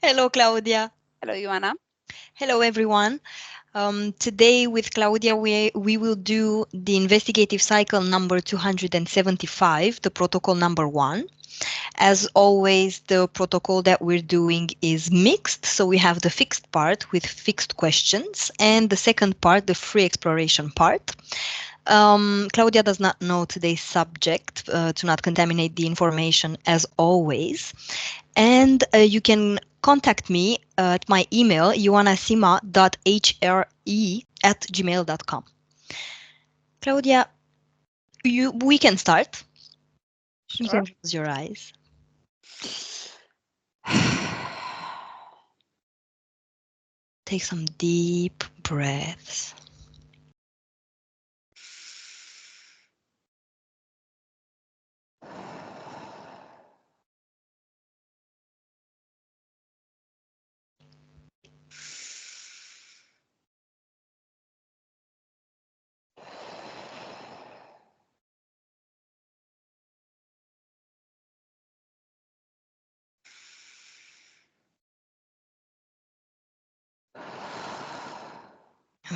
Hello, Claudia. Hello, Ioana. Hello, everyone. Today with Claudia, we will do the investigative cycle number 275, the protocol number 1. As always, the protocol that we're doing is mixed. So we have the fixed part with fixed questions and the second part, the free exploration part. Claudia does not know today's subject to not contaminate the information as always. And you can contact me at my email, ioanasima.hre@gmail.com. Claudia, we can start. You Sure. can close your eyes. Take some deep breaths.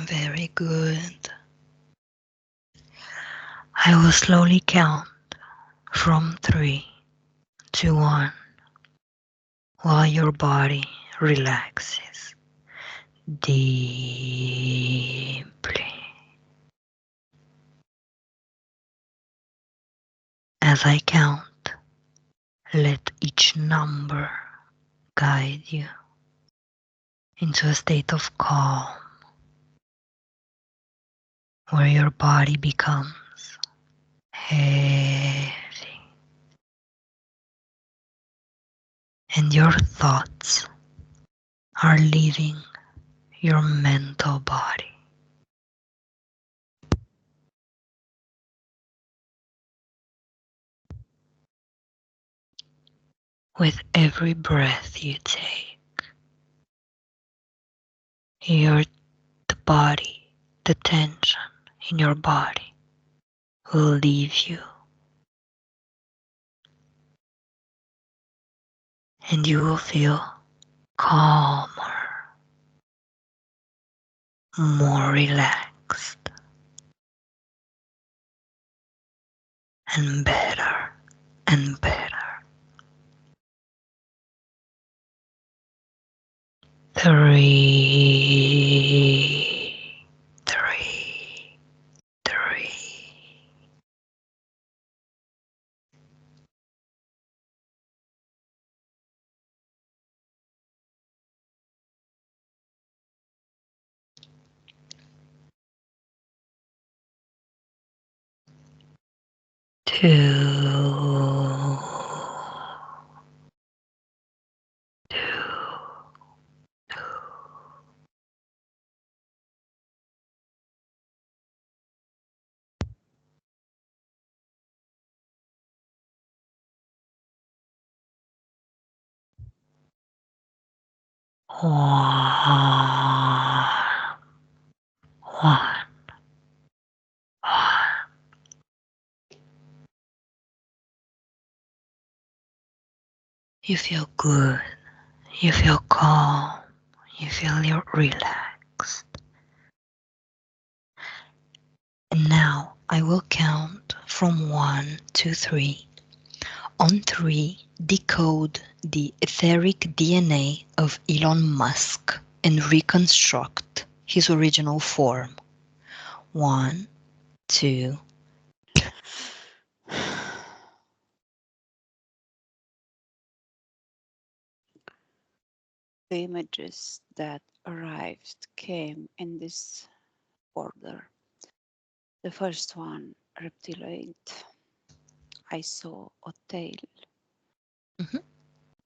Very good. I will slowly count from 3 to 1 while your body relaxes deeply. As I count, let each number guide you into a state of calm where your body becomes heavy and your thoughts are leaving your mental body. With every breath you take, the body, the tension in your body will leave you, and you will feel calmer, more relaxed, and better and better. 3, 3, 3. 2, 2, 2. 1, 1, 1. You feel good, you feel calm, you feel you're relaxed. And now I will count from 1 to 3. On 3, decode the etheric DNA of Elon Musk and reconstruct his original form. 1, 2. The images that arrived came in this order. The first one, reptiloid. I saw a tail, Mhm.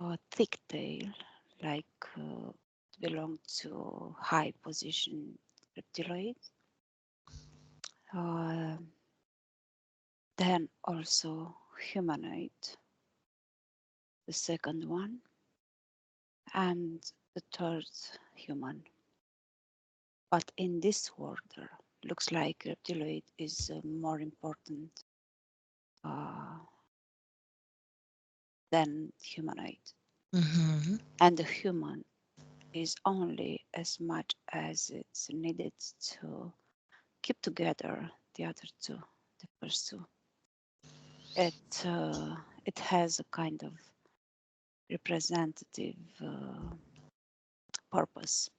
a thick tail, like it belonged to high position reptiloid. Then also humanoid, the second one, and the third human. But in this order, looks like reptiloid is more important than humanoid. Mm-hmm. and the human is only as much as it's needed to keep together the other two, the first two. It has a kind of representative purpose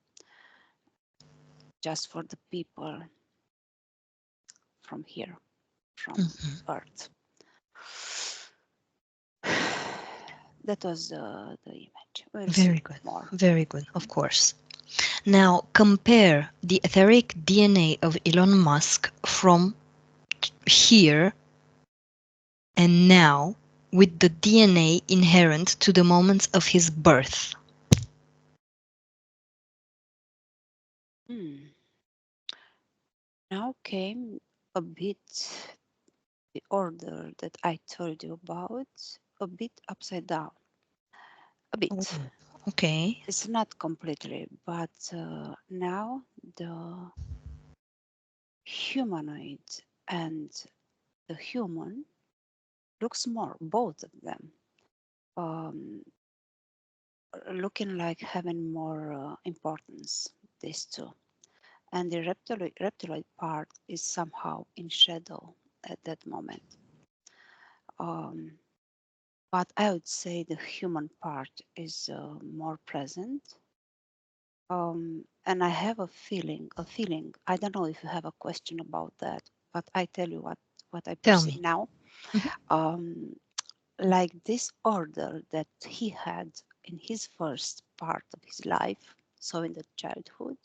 just for the people from here, from Mm-hmm. Earth. That was the image. We'll Very see good. more. Very good, of course. Now compare the etheric DNA of Elon Musk from here and now with the DNA inherent to the moments of his birth. Hmm. Now came a bit the order that I told you about, a bit upside down. A Oh, bit. okay. It's not completely, but now the humanoid and the human looks more, both of them, um, looking like having more importance, these two. And the reptiloid part is somehow in shadow at that moment. Um, but I would say the human part is more present. And I have a feeling. I don't know if you have a question about that, but I tell you what I Tell perceive me. now. Mhm. Um, like this order that he had in his first part of his life, so in the childhood,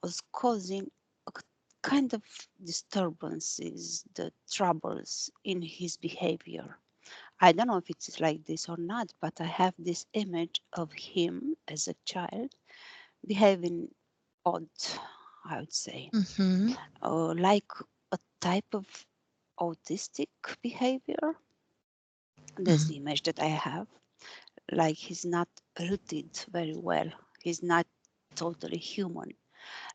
was causing a kind of disturbances, the troubles in his behavior. I don't know if it's like this or not, but I have this image of him as a child behaving odd, I would say, Mhm. like a type of autistic behavior. That's Mhm. the image that I have. Like he's not rooted very well. He's not totally human.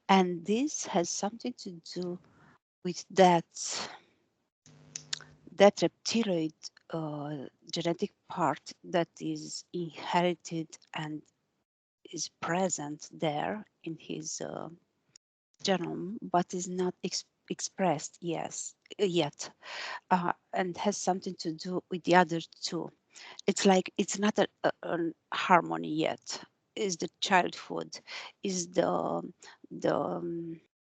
And this has something to do with that reptiloid genetic part that is inherited and is present there in his genome, but is not expressed yet, and has something to do with the other two. It's like it's not an harmony yet. Is the childhood, is the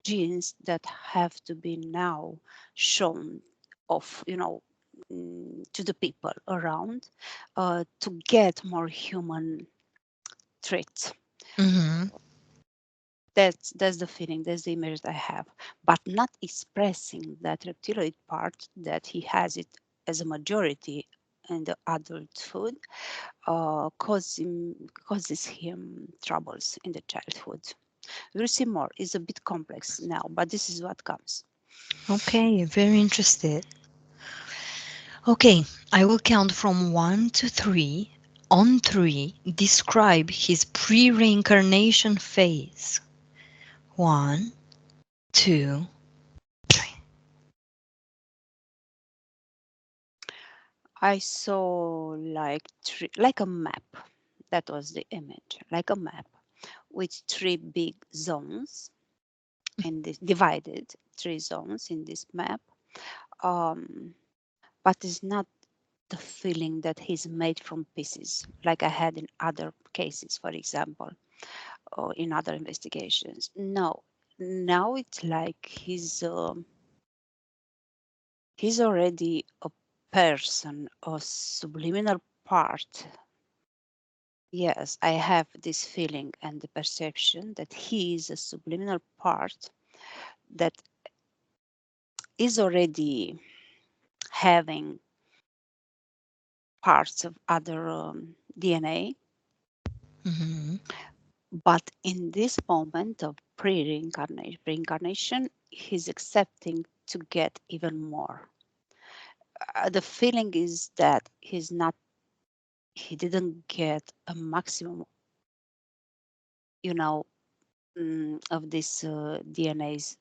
genes that have to be now shown off, to the people around, to get more human traits. Mhm. That's the feeling, that's the image that I have, but not expressing that reptiloid part that he has it as a majority in the adulthood, causes him troubles in the childhood. We'll see more. It's a bit complex now, but this is what comes. Okay, very interested. Okay, I will count from 1 to 3. On 3, describe his pre-reincarnation phase. 1, 2, 3. I saw like a map. That was the image, like a map with three big zones in this divided three zones in this map. Um, but it's not the feeling that he's made from pieces, like I had in other cases, for example, or in other investigations. No, now it's like he's already a person, a subliminal part. Yes, I have this feeling and the perception that he is a subliminal part that is already having parts of other DNA. Mhm. But in this moment of pre-incarnation, he's accepting to get even more. The feeling is that he didn't get a maximum, you know, of this DNA's.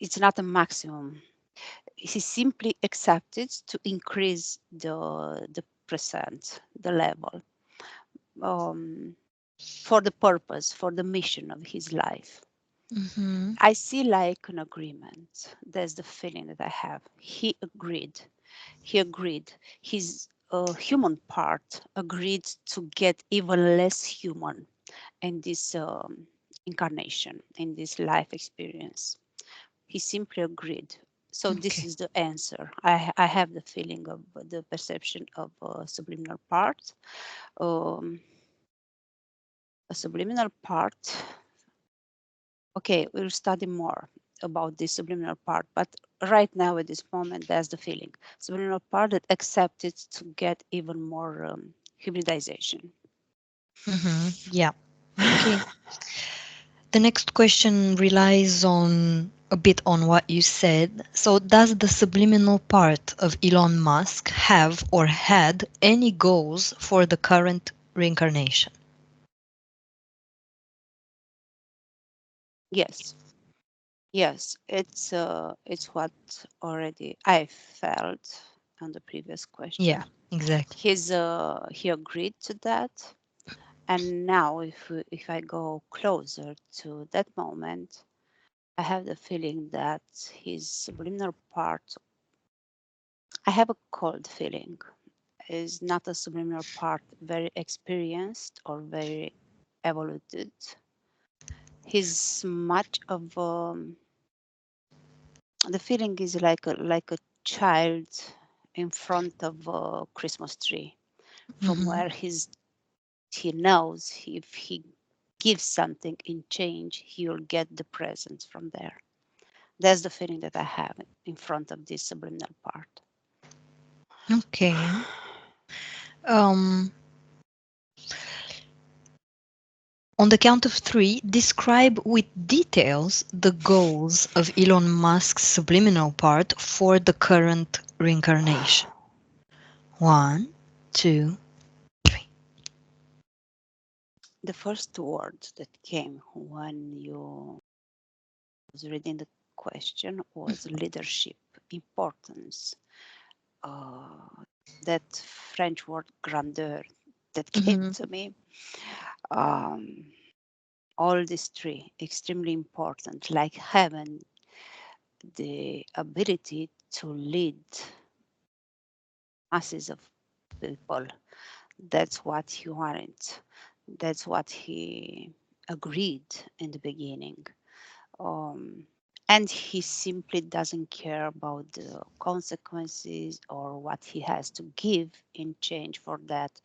It's not a maximum. He simply accepted to increase 100% the level, for the purpose, for the mission of his life. Mm-hmm. I see like an agreement. That's the feeling that I have. He agreed. He agreed. His human part agreed to get even less human in this incarnation, in this life experience. He simply agreed. So this Okay. is the answer. I have the feeling of the perception of subliminal part. Um, a subliminal part. Okay, we'll study more about this subliminal part, but right now at this moment, that's the feeling. Subliminal part that accepted to get even more hybridization. Mm-hmm. Yeah. Okay. The next question relies on a bit on what you said. So, does the subliminal part of Elon Musk have or had any goals for the current reincarnation? Yes, yes, it's what already I felt on the previous Yeah, question. exactly. He agreed to that, and now if I go closer to that moment, I have the feeling that his subliminal part, I have a cold feeling, is not a subliminal part very experienced or very evoluted. He's much of the feeling is like a child in front of a Christmas tree, from Mm-hmm. where he knows if he gives something in change, he'll get the presents from there. That's the feeling that I have in front of this subliminal part. Okay. Um, on the count of three, describe with details the goals of Elon Musk's subliminal part for the current reincarnation. One, two, three. The first word that came when you was reading the question was leadership, importance. That French word grandeur that came Mm-hmm. to me. Um, all these three extremely important, like having the ability to lead masses of people. That's what he wanted. That's what he agreed in the beginning. Um, and he simply doesn't care about the consequences or what he has to give in change for that.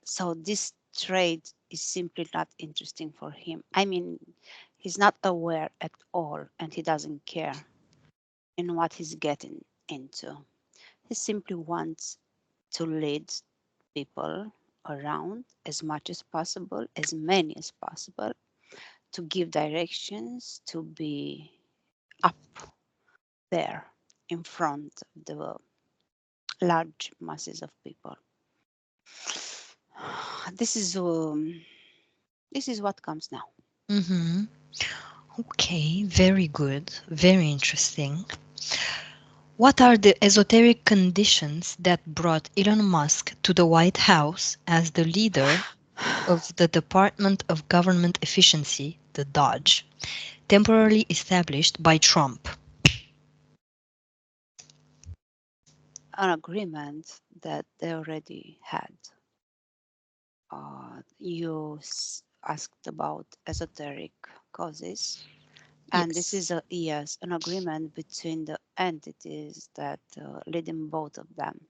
So this trade is simply not interesting for him. I mean, he's not aware at all and he doesn't care in what he's getting into. He simply wants to lead people around as much as possible, as many as possible, to give directions, to be up there in front of the large masses of people. This is what comes now. Mm-hmm. Okay, very good. Very interesting. What are the esoteric conditions that brought Elon Musk to the White House as the leader of the Department of Government Efficiency, the DOGE, temporarily established by Trump? An agreement that they already had. You asked about esoteric causes, and this Yes. is a yes, an agreement between the entities that lead in both of them.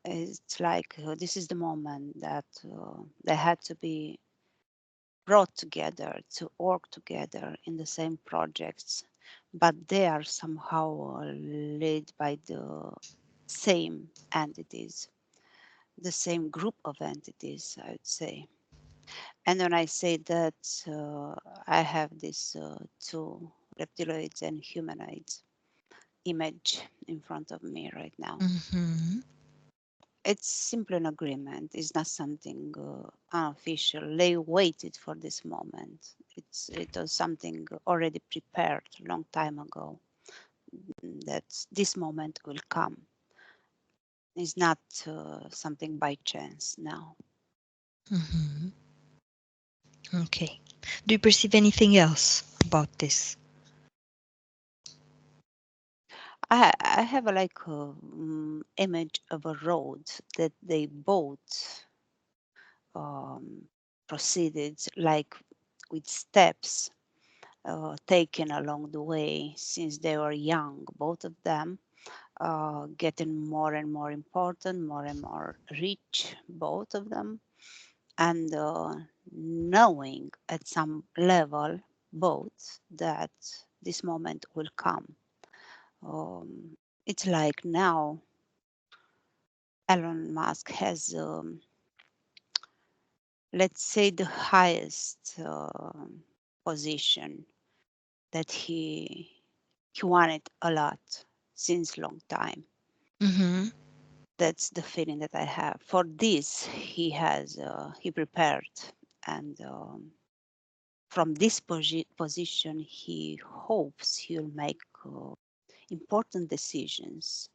It's like this is the moment that they had to be brought together to work together in the same projects, but they are somehow led by the same entities, the same group of entities, I would say. And when I say that, I have this two reptiloids and humanoids image in front of me right now. Mm-hmm. It's simply an agreement. It's not something unofficial. They waited for this moment. It was something already prepared a long time ago. That this moment will come. It's not something by chance now. Hmm. Okay. Do you perceive anything else about this? I have a, like a image of a road that they both um, proceeded like with steps taken along the way since they were young, both of them, getting more and more important, more and more rich, both of them, and knowing at some level both that this moment will come. It's like now Elon Musk has, let's say, the highest position that he wanted a lot since long time. Mm-hmm. That's the feeling that I have. For this, he prepared, and from this position, he hopes he'll make important decisions,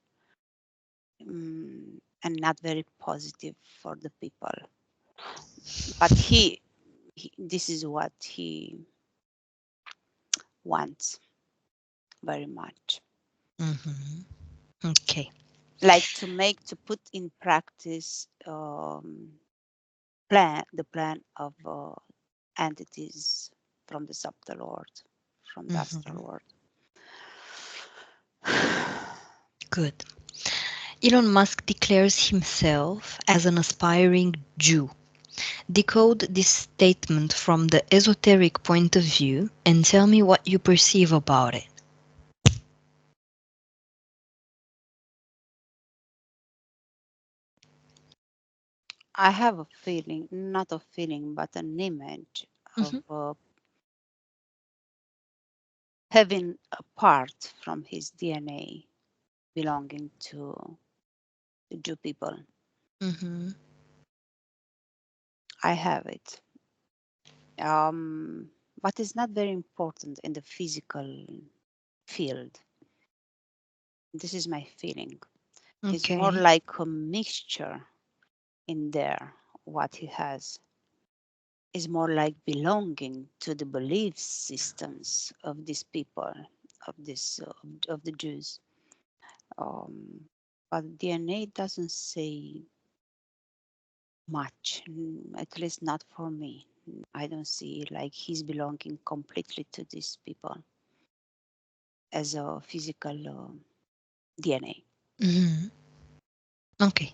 and not very positive for the people. But this is what he wants very much, Mm-hmm. Okay. like to put in practice the plan of entities from the subtle world, from the Mm-hmm. astral world. Good. Elon Musk declares himself as an aspiring Jew. Decode this statement from the esoteric point of view and tell me what you perceive about it. I have a feeling, not a feeling, but an image of Mm-hmm. having a part from his DNA belonging to the Jew people. Mm-hmm. I have it. But it's not very important in the physical field. This is my feeling. It's more Okay. like a mixture in there. What he has is more like belonging to the belief systems of these people, of this of the Jews. But DNA doesn't say much, at least not for me. I don't see like he's belonging completely to these people as a physical DNA. Mm-hmm. Okay.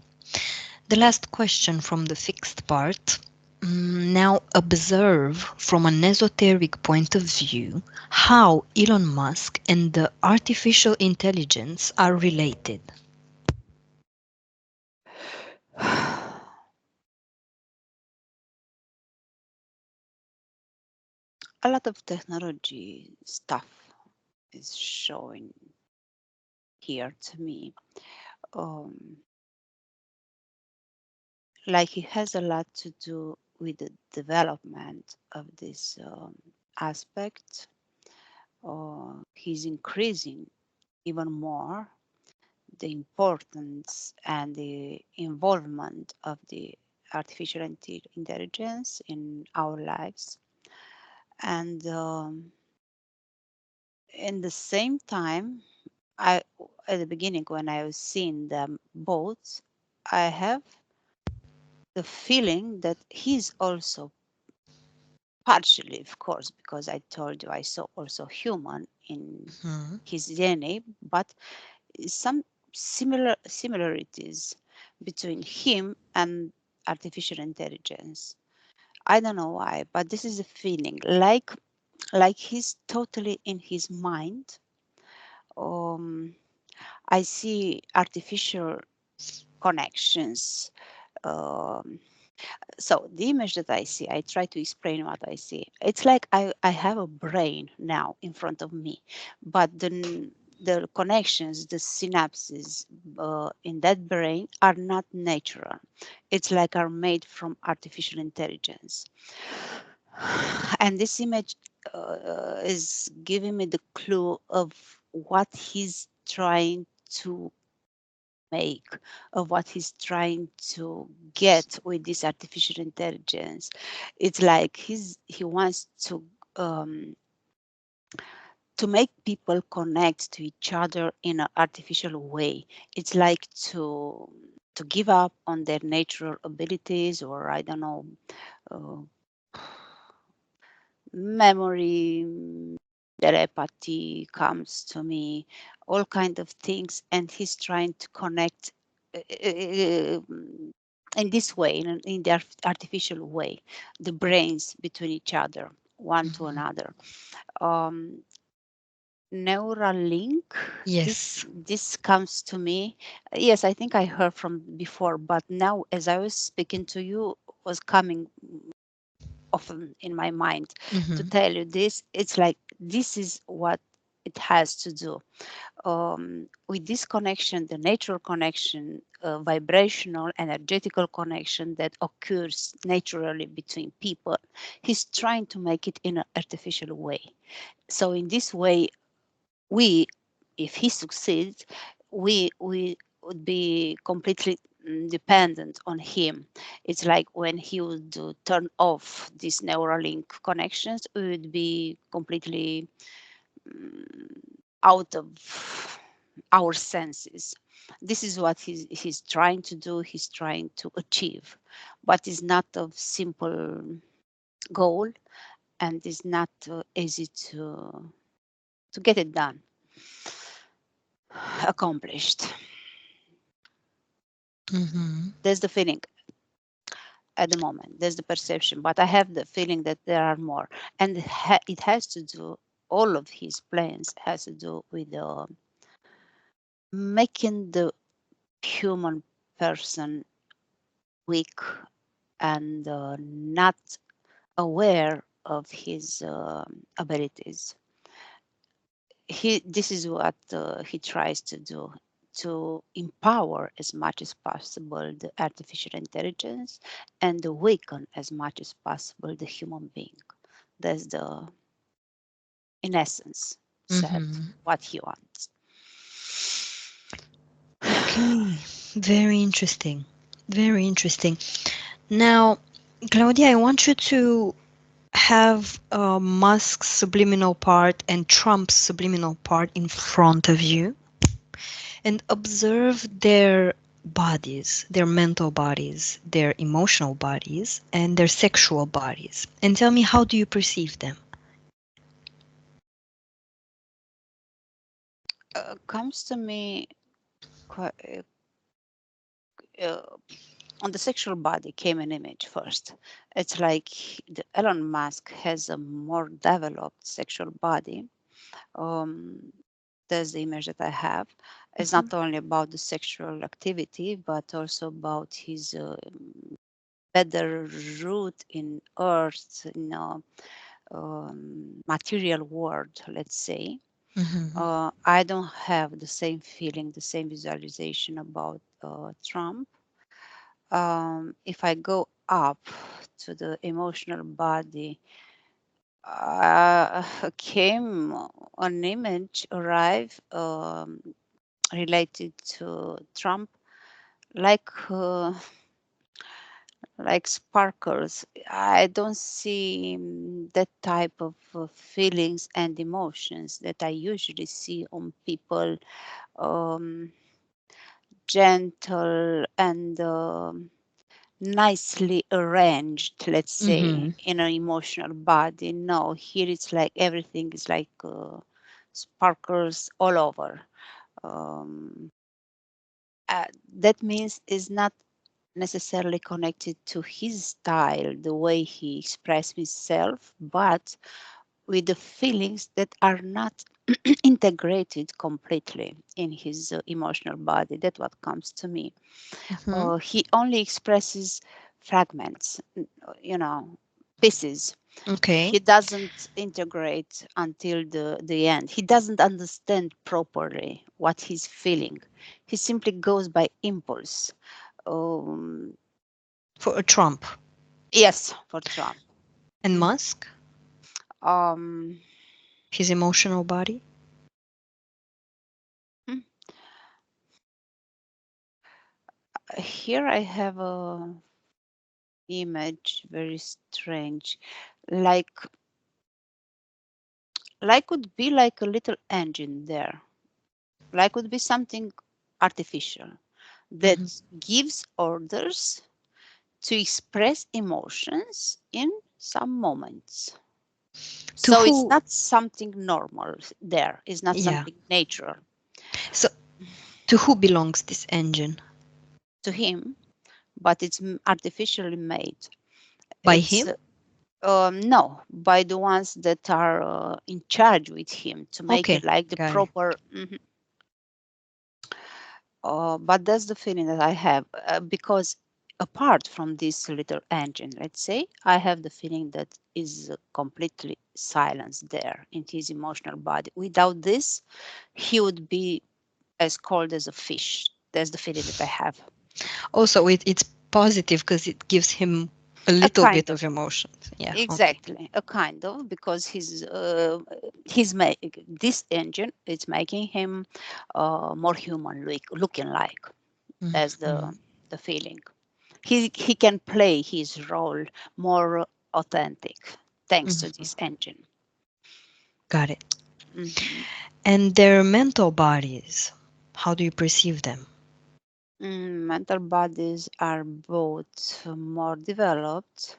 The last question from the fixed part. Now observe from an esoteric point of view how Elon Musk and the artificial intelligence are related. A lot of technology stuff is showing here to me. Um, like it has a lot to do with the development of this aspect. He's increasing even more the importance and the involvement of the artificial intelligence in our lives. And in the same time, I at the beginning when I was seeing them both, I have the feeling that he's also partially, of course, because I told you I saw also human in Hmm. his DNA, but some similarities between him and artificial intelligence. I don't know why, but this is a feeling like he's totally in his mind. Um, I see artificial connections. Um, so the image that I see, I try to explain what I see. It's like I have a brain now in front of me, but the connections, the synapses in that brain are not natural. It's like are made from artificial intelligence. And this image is giving me the clue of what he's trying to make of what he's trying to get with this artificial intelligence. It's like he wants to make people connect to each other in an artificial way. It's like to give up on their natural abilities, or I don't know, uh, memory, telepathy comes to me, all kind of things, and he's trying to connect in this way, in the artificial way, the brains between each other, one to Mhm. another. Um, Neuralink, Yes. this comes to me. Yes, I think I heard from before, but now as I was speaking to you, was coming often in my mind to Hmm. tell you this. It's like this is what it has to do with this connection, the natural connection, vibrational, energetical connection that occurs naturally between people. He's trying to make it in an artificial way. So in this way, we, if he succeeds, we would be completely dependent on him. It's like when he would turn off these Neuralink connections, we would be completely mm, out of our senses. This is what he's trying to do, he's trying to achieve, but it's not a simple goal, and it's not easy to get it done, accomplished. Hmm. There's the feeling at the moment, there's the perception, but I have the feeling that there are more, and it has to do, all of his plans has to do with making the human person weak and not aware of his abilities. This is what he tries to do, to empower as much as possible the artificial intelligence and awaken as much as possible the human being. That's the, in essence, said Hmm. what he wants. Okay. Very interesting. Very interesting. Now, Claudia, I want you to have Musk's subliminal part and Trump's subliminal part in front of you and observe their bodies, their mental bodies, their emotional bodies, and their sexual bodies. And tell me, how do you perceive them? Comes to me uh, on the sexual body came an image first. It's like the Elon Musk has a more developed sexual body. Um, that's the image that I have. It's Mhm. not only about the sexual activity, but also about his better root in earth, in material world, let's say. Mhm. I don't have the same feeling, the same visualization about Trump. If I go up to the emotional body, came an image arrive related to Trump, like like sparkles. I don't see that type of feelings and emotions that I usually see on people, um, gentle and nicely arranged, let's say, Mhm. in an emotional body. No, here it's like everything is like sparkles all over. Um, that means is not necessarily connected to his style, the way he expressed himself, but with the feelings that are not integrated completely in his emotional body. That's what comes to me. Mhm. He only expresses fragments, pieces. Okay. He doesn't integrate until the end. He doesn't understand properly what he's feeling. He simply goes by impulse. Um, For a Trump yes, for Trump. and Mm. Musk, Um, his emotional body. hmm, Here I have a image, very strange, like would be like a little engine there, like would be something artificial that Hmm. gives orders to express emotions in some moments. To So it's who? not something normal there, it's not Yeah. something natural. So to who belongs this engine? To him, but it's artificially made. By It's him? no, by the ones that are in charge with him to make it Okay, like the got it. proper. But that's the feeling that I have because apart from this little engine, let's say, I have the feeling that is completely silence there in his emotional body. Without this, he would be as cold as a fish. That's the feeling that I have. Also, it's positive because it gives him a A little kind bit of, of emotions. Yeah, okay. exactly, a kind of, because he's this engine is making him more human looking like. That's Mhm. the feeling. He can play his role more authentic thanks to Mhm. this engine. Got it. Mhm. And their mental bodies, how do you perceive them? Mental bodies are both more developed,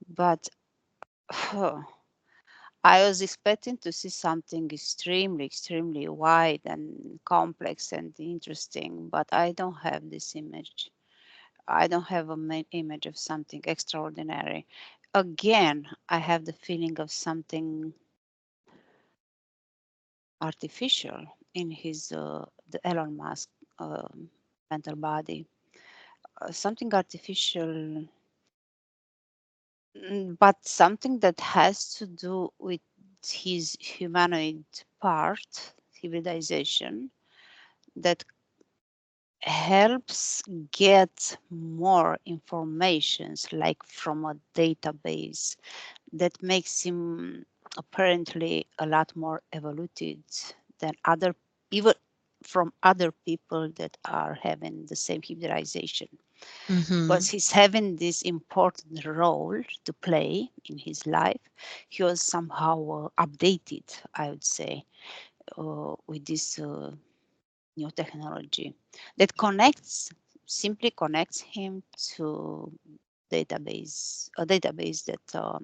but I was expecting to see something extremely wide and complex and interesting, but I don't have this image. I don't have a image of something extraordinary. Again, I have the feeling of something artificial in his the Elon Musk mental body. Something artificial, but something that has to do with his humanoid part, hybridization, that helps get more informations like from a database that makes him apparently a lot more evoluted than other, even from other people that are having the same hybridization, Mm-hmm. because he's having this important role to play in his life. He was somehow updated, I would say, with this new technology that connects, simply connects him to a database that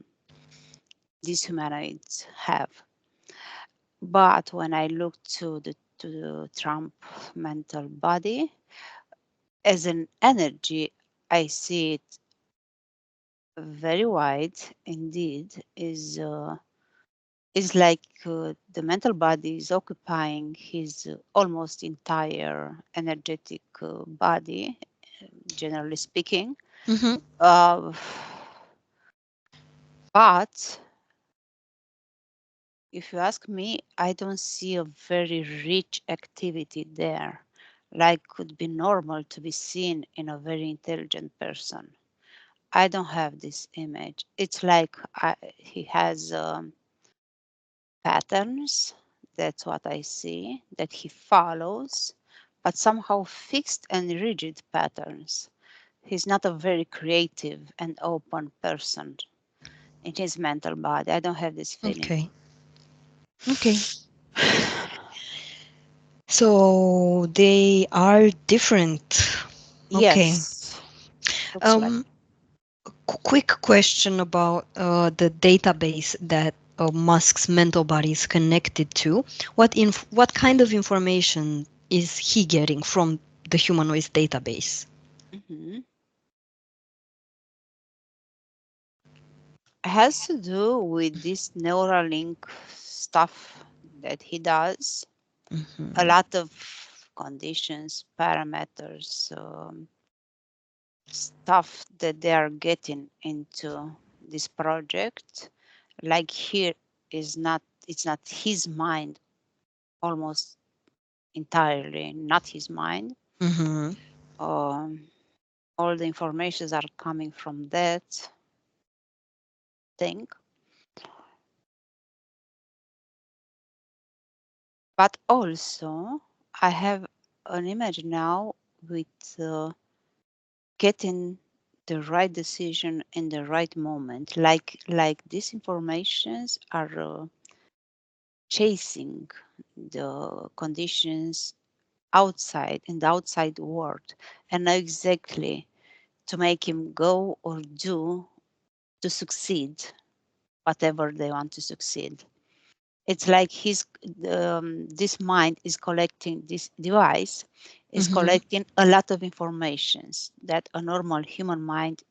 these humanoids have. But when I look to the Trump mental body as an energy, I see it very wide indeed. Is like the mental body is occupying his almost entire energetic body, generally speaking. Mm-hmm. Uh, but if you ask me, I don't see a very rich activity there, like could be normal to be seen in a very intelligent person. I don't have this image. It's like he has patterns. That's what I see, that he follows, but somehow fixed and rigid patterns. He's not a very creative and open person in his mental body. I don't have this feeling. Okay. Okay. So they are different. Okay. Yes, looks like. Um, Quick question about the database that Musk's mental body is connected to. What kind of information is he getting from the humanoids database? Mhm. Has to do with this Neuralink stuff that he does. A Hmm. lot of conditions, parameters, stuff that they are getting into this project. Like here is not, it's not his mind, almost entirely not his mind. Hmm. Um, all the informations are coming from that thing. But also, I have an image now with getting the right decision in the right moment. Like these informations are chasing the conditions outside in the outside world and know exactly to make him go or do to succeed whatever they want to succeed. It's like this mind is collecting, this device is Mm-hmm. collecting a lot of informations that a normal human mind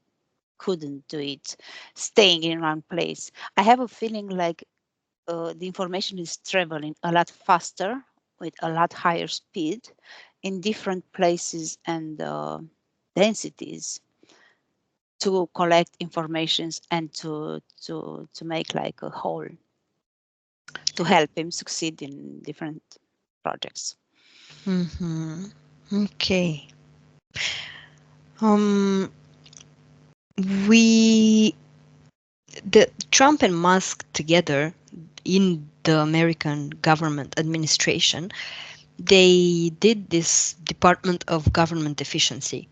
couldn't do it staying in one place. I have a feeling like the information is traveling a lot faster with a lot higher speed in different places and densities to collect informations and to make like a whole to help him succeed in different projects. Mm-hmm. Okay. Um, we the Trump and Musk together in the American government administration, they did this Department of Government Efficiency,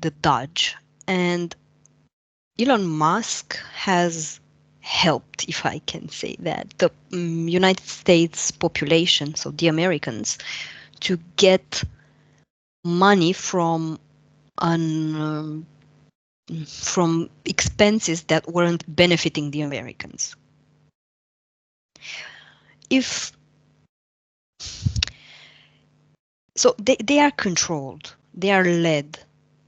the Doge, and Elon Musk has helped, if I can say that, the United States population, so the Americans, to get money an from expenses that weren't benefiting the Americans. If so, they are controlled, they are led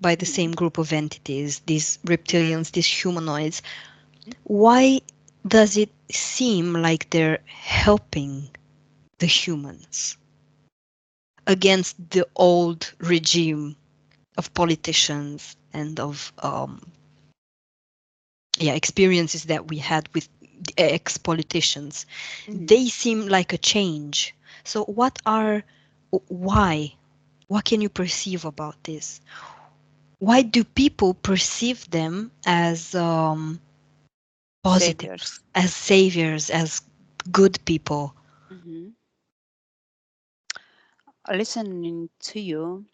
by the same Mhm. group of entities, these reptilians, these humanoids. Why does it seem like they're helping the humans against the old regime of politicians and of experiences that we had with ex-politicians? Mhm. They seem like a change. So why? What can you perceive about this? Why do people perceive them as positive, Saviors. as saviors, as good people? Mhm. Listening to you,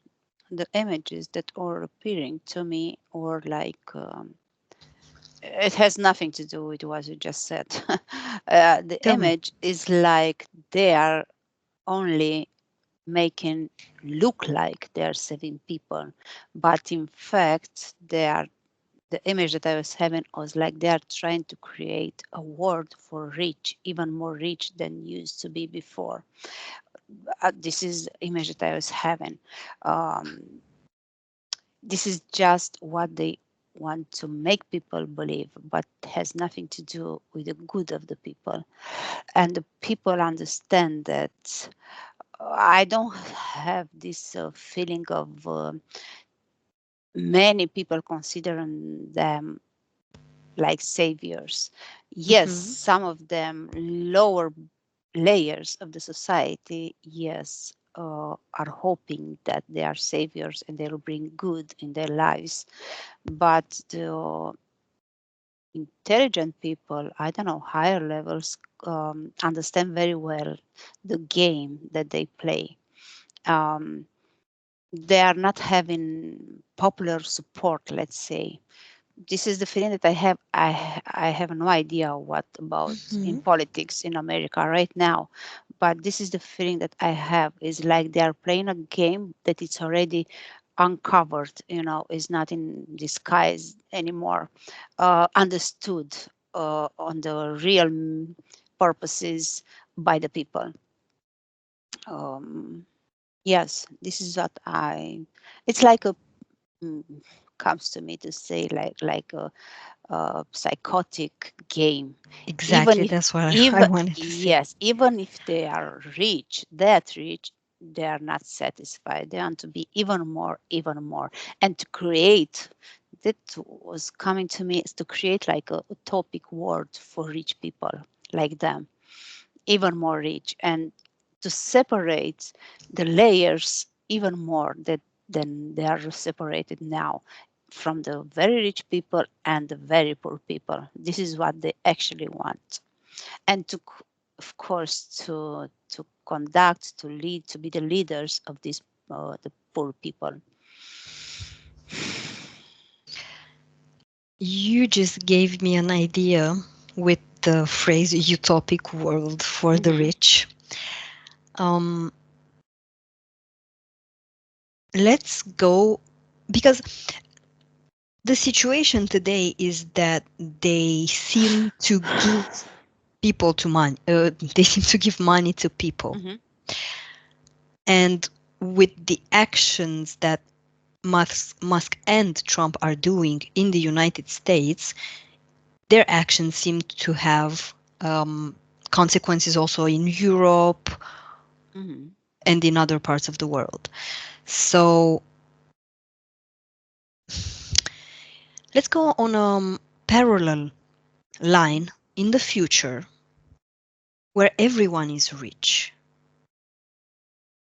the images that are appearing to me are like it has nothing to do with what you just said. The Tell me. image is like they are only making look like they're saving people, but in fact they are, the image that I was having was like they are trying to create a world for rich, even more rich than used to be before. This is the image that I was having. Um, this is just what they want to make people believe, but has nothing to do with the good of the people. And the people understand that I don't have this feeling of many people considering them like saviors. Yes, Hmm. some of them lower layers of the society, yes, are hoping that they are saviors and they'll bring good in their lives. But the intelligent people, I don't know, higher levels, understand very well the game that they play. Um, they are not having popular support, let's say. This is the feeling that I have. I have no idea what about in Hmm. politics in America right now, but this is the feeling that I have. Is like they are playing a game that it's already uncovered. You know, is not in disguise anymore. Understood on the real purposes by the people. Um, yes, this is what I. It's like a mm, comes to me to say like a psychotic game. Even Exactly. if, That's what I even wanted to say. yes, even if they are rich, that rich, they are not satisfied. They want to be even more, and to create. That was coming to me is to create like a utopic world for rich people like them, even more rich, and to separate the layers even more that than they are separated now from the very rich people and the very poor people. This is what they actually want, and of course, to conduct, to lead, to be the leaders of these the poor people. You just gave me an idea with the phrase utopic world for the Mm-hmm. rich. Um, let's go because the situation today is that they seem to give people to money. They seem to give money to people, Mm-hmm. and with the actions that Musk and Trump are doing in the United States, their actions seem to have consequences also in Europe Mm-hmm. and in other parts of the world. So let's go on a parallel line in the future where everyone is rich,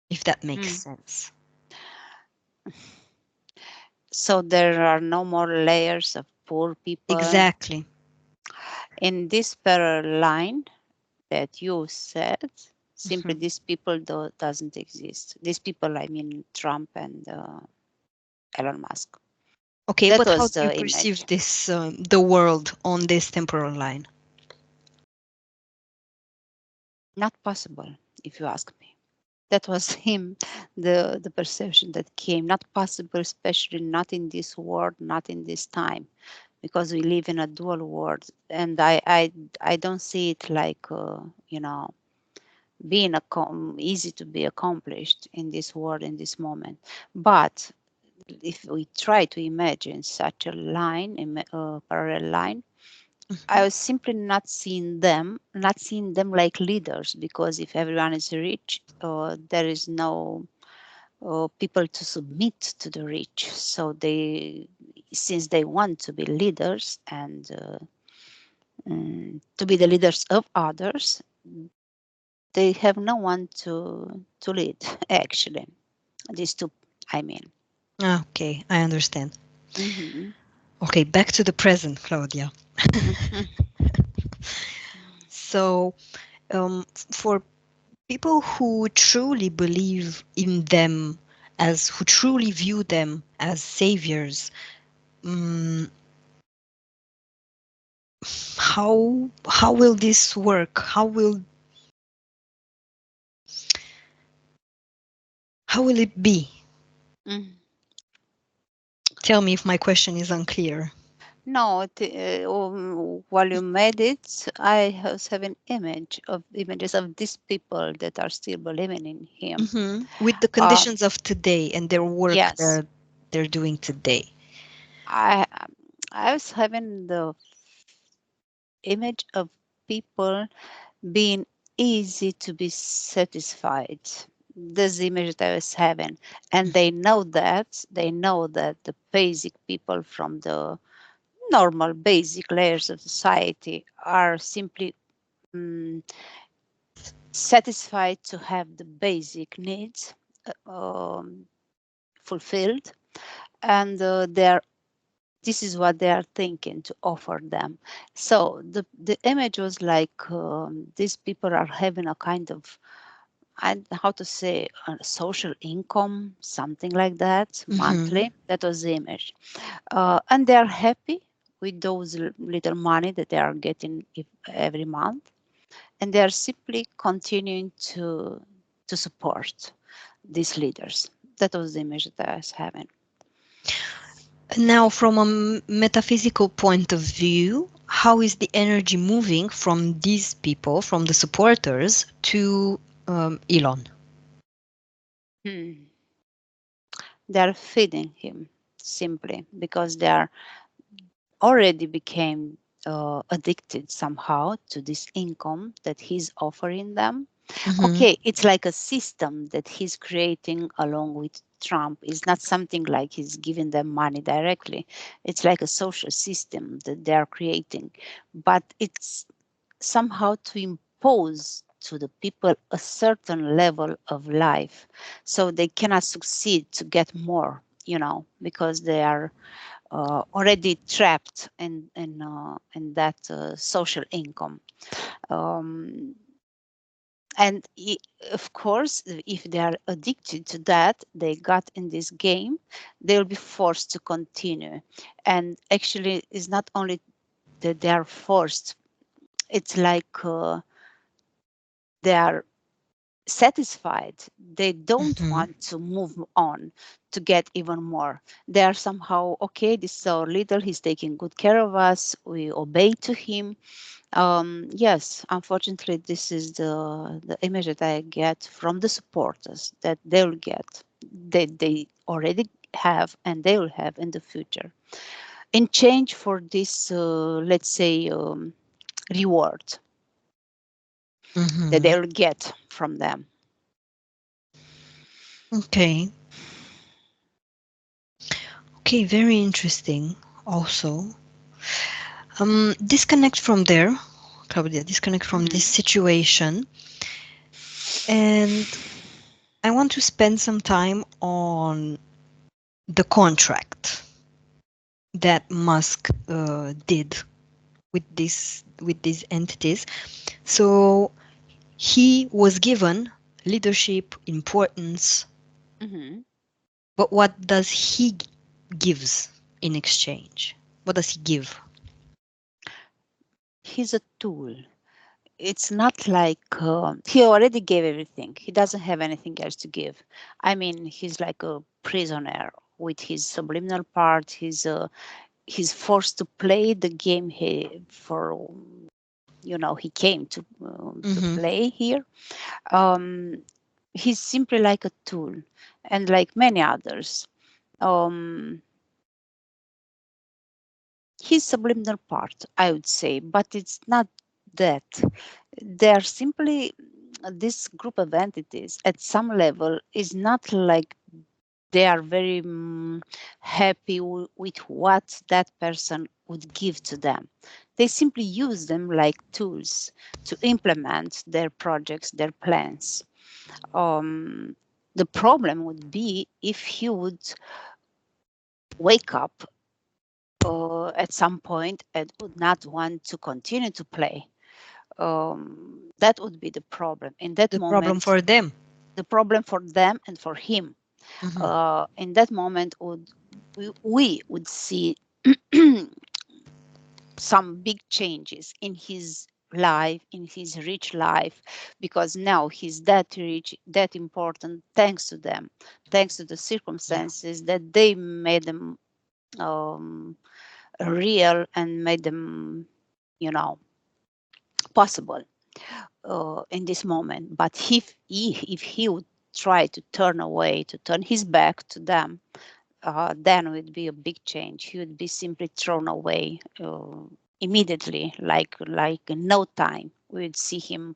if that makes Mm. sense. So there are no more layers of poor people. Exactly. In this parallel line that you said, simply Mhm. these people doesn't exist. These people, I mean Trump and Elon Musk. Okay, That but how was do you the perceive image. this, the world on this temporal line? Not possible, if you ask me. That was him, the perception that came. Not possible, especially not in this world, not in this time, because we live in a dual world, and I don't see it like being easy to be accomplished in this world in this moment. But if we try to imagine such a line, a parallel line, I Mhm. was simply not seeing them like leaders, because if everyone is rich, there is no people to submit to the rich. So they, since they want to be leaders and to be the leaders of others, they have no one to lead. Actually, these two, I mean. Ah, okay, I understand. Hmm. Okay, back to the present, Claudia. So, for people who truly believe in them, as who truly view them as saviors, mm, how will this work? How will it be? Mm. Tell me if my question is unclear. No, while you made it, I was having images of these people that are still believing in him. With the Um, conditions of today and their work yes, they're doing today. I I was having the image of people being easy to be satisfied. This image that I was having, and they know that the basic people from the normal basic layers of society are simply mm, satisfied to have the basic needs fulfilled, and this is what they are thinking to offer them. So the image was like these people are having a kind of, how to say, social income, something like that, Hmm. monthly. That was the image, and they are happy with those little money that they are getting every month, and they are simply continuing to support these leaders. That was the image that I was having. Now, from a metaphysical point of view, how is the energy moving from these people, from the supporters, to Elon? Hmm. They are feeding him simply because they are already became addicted somehow to this income that he's offering them. Hmm. Okay, it's like a system that he's creating along with Trump. It's not something like he's giving them money directly. It's like a social system that they are creating, but it's somehow to impose to the people a certain level of life, so they cannot succeed to get more, because they are already trapped in that social income. Um, And of course, if they are addicted to that, they got in this game, they'll be forced to continue. And actually, it's not only that they are forced, it's like they are satisfied. They don't Mm-hmm. want to move on to get even more. They are somehow okay. This is our leader. He's taking good care of us. We obey to him. Yes, unfortunately, this is the image that I get from the supporters that they'll get. They already have and they will have in the future. In change for this, let's say, reward that Mm-hmm. they'll get from them. Okay. Okay, very interesting also. Disconnect from there, Claudia, disconnect from this Mhm. situation. And I want to spend some time on the contract that Musk did with these entities. So he was given leadership, importance, Mhm. but what does he gives in exchange? What does he give? He's a tool. It's not like he already gave everything. He doesn't have anything else to give. I mean, he's like a prisoner with his subliminal part. He's forced to play the game he came to Mm-hmm. play here. Um, he's simply like a tool, and like many others. Um, his subliminal part, I would say, but it's not that. They're simply this group of entities at some level is not like they are very happy with what that person would give to them. They simply use them like tools to implement their projects, their plans. Um, the problem would be if he would wake up at some point and would not want to continue to play. That would be the problem. In that The problem moment, for them. the problem for them and for him. Mm-hmm. In that moment, we would see some big changes in his life, in his rich life, because now he's that rich, that important, thanks to them, thanks to the Yeah. circumstances that they made them um, real and made them, you know, possible in this moment. But if he would try to turn away, to turn his back to them, then it would be a big change. He would be simply thrown away immediately, like in no time. We would see him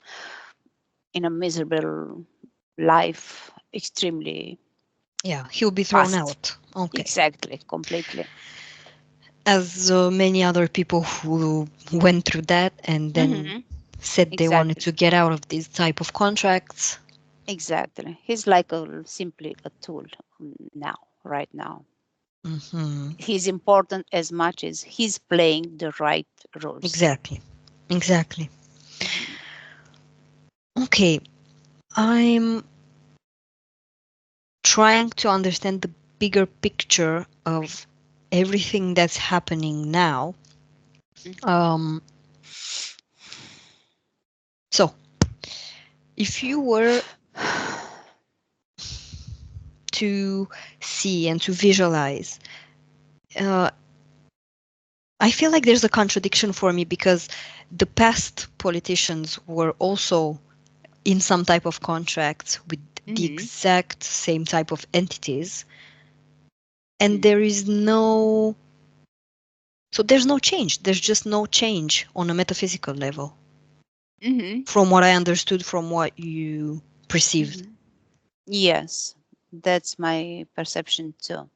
in a miserable life, extremely Yeah, he'll be thrown fast. out. Okay. Exactly, completely. As many other people who went through that and then Hmm. said they wanted Exactly, to get out of these type of contracts. exactly. He's like simply a tool now, right now. Hmm. He's important as much as he's playing the right roles. Exactly. Exactly. Mhm. Okay. I'm trying to understand the bigger picture of everything that's happening now. Um, so, if you were to see and to visualize, uh, I feel like there's a contradiction for me because the past politicians were also in some type of contracts with the Mhm. exact same type of entities, and Mhm. there is no so there's no change. There's just no change on a metaphysical level, Mhm. from what I understood, from what you perceived. Mhm. Yes, that's my perception too.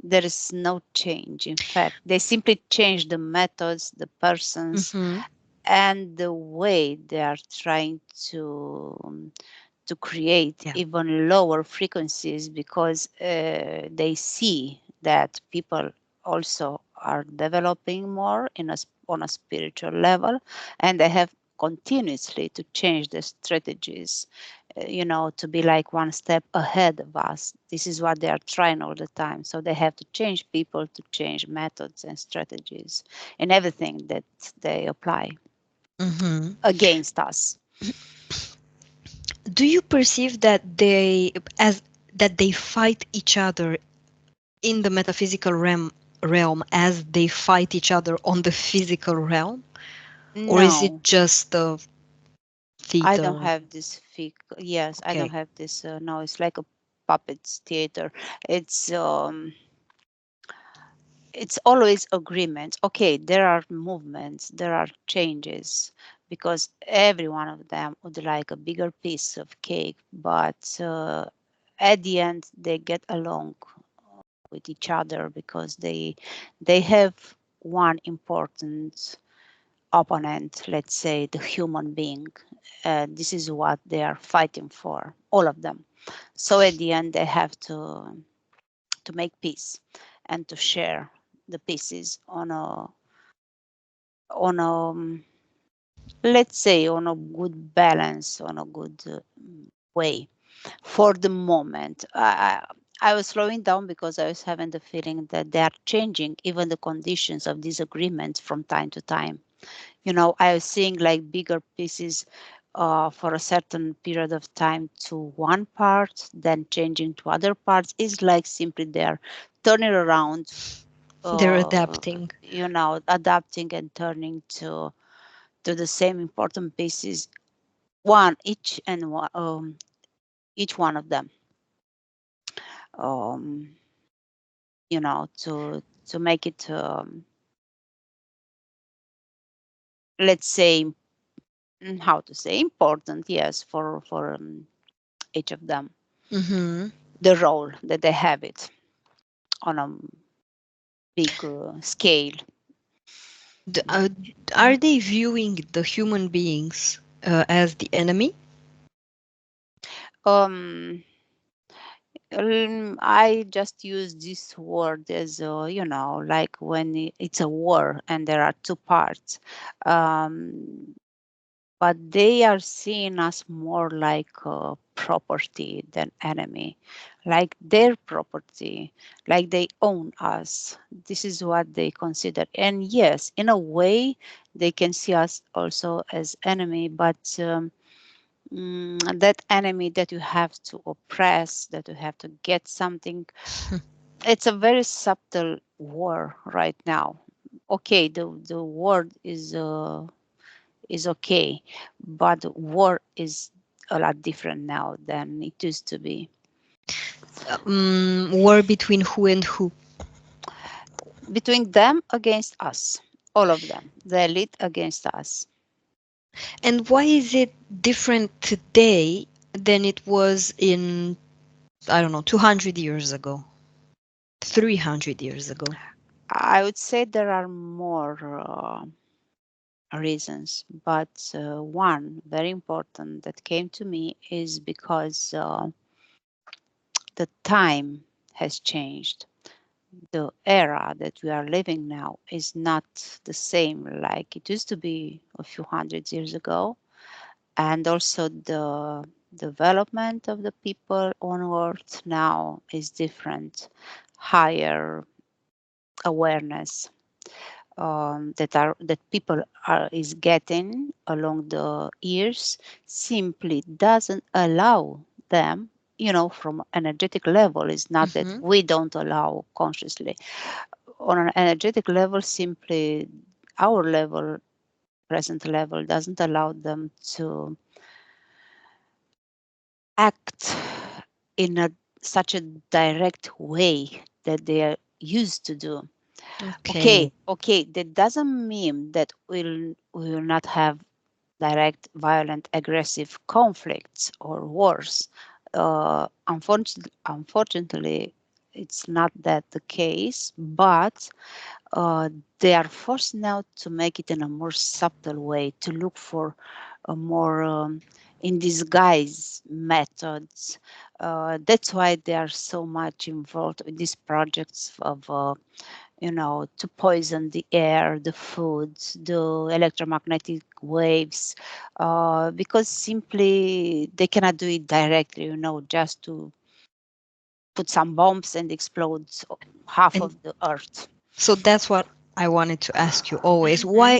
There is no change. In fact, they simply change the methods, the persons, Mm-hmm. and the way they are trying to create Yeah. even lower frequencies because they see that people also are developing more on a spiritual level, and they have continuously to change the strategies, to be like one step ahead of us. This is what they are trying all the time. So they have to change people, to change methods and strategies in everything that they apply Mm-hmm. against us. Do you perceive that they fight each other in the metaphysical realm as they fight each other on the physical realm, or is it No, just a I don't theater? have this yes, I don't Okay. have this. No, it's like a puppets theater. It's um, it's always agreements. Okay, there are movements, there are changes, because every one of them would like a bigger piece of cake, but at the end they get along with each other because they have one important opponent, let's say the human being. This is what they are fighting for, all of them. So at the end they have to make peace and to share the pieces on a let's say on a good balance, on a good way for the moment. I was slowing down because I was having the feeling that they are changing even the conditions of these agreements from time to time. I was seeing like bigger pieces for a certain period of time to one part, then changing to other parts. Is like simply they're turning around, They're adapting. adapting and turning to the same important pieces, one each and each one of them. Um, to make it, let's say, how to say, important, yes, for each of them, Mm-hmm. the role that they have it on a big scale. D- uh, are they viewing the human beings as the enemy? Um, I just use this word as, like when it's a war and there are two parts. Um, but they are seeing us more like property than enemy, like their property, like they own us. This is what they consider. And yes, in a way, they can see us also as enemy, but that enemy that you have to oppress, that you have to get something, it's a very subtle war right now. Okay, the word is okay, but war is a lot different now than it used to be. War between who and who? Between them against us, all of them, the elite against us. And why is it different today than it was in, I don't know, 200 years ago, 300 years ago? I would say there are more reasons, but one very important that came to me is because the time has changed. The era that we are living now is not the same like it used to be a few hundred years ago. And also the development of the people on earth now is different, higher awareness that people are is getting along the years simply doesn't allow them, from energetic level. It's not that Hmm. we don't allow consciously. On an energetic level, simply our level, present level, doesn't allow them to act in such a direct way that they are used to do. Okay. Okay, that doesn't mean that we will not have direct, violent, aggressive conflicts or wars. Unfortunately, it's not that the case, but uh, they are forced now to make it in a more subtle way, to look for a more in disguise methods. That's why they are so much involved with these projects of to poison the air, the foods, the electromagnetic waves, because simply they cannot do it directly, just to put some bombs and explode half And of the earth. so that's what I wanted to ask you always. Hmm.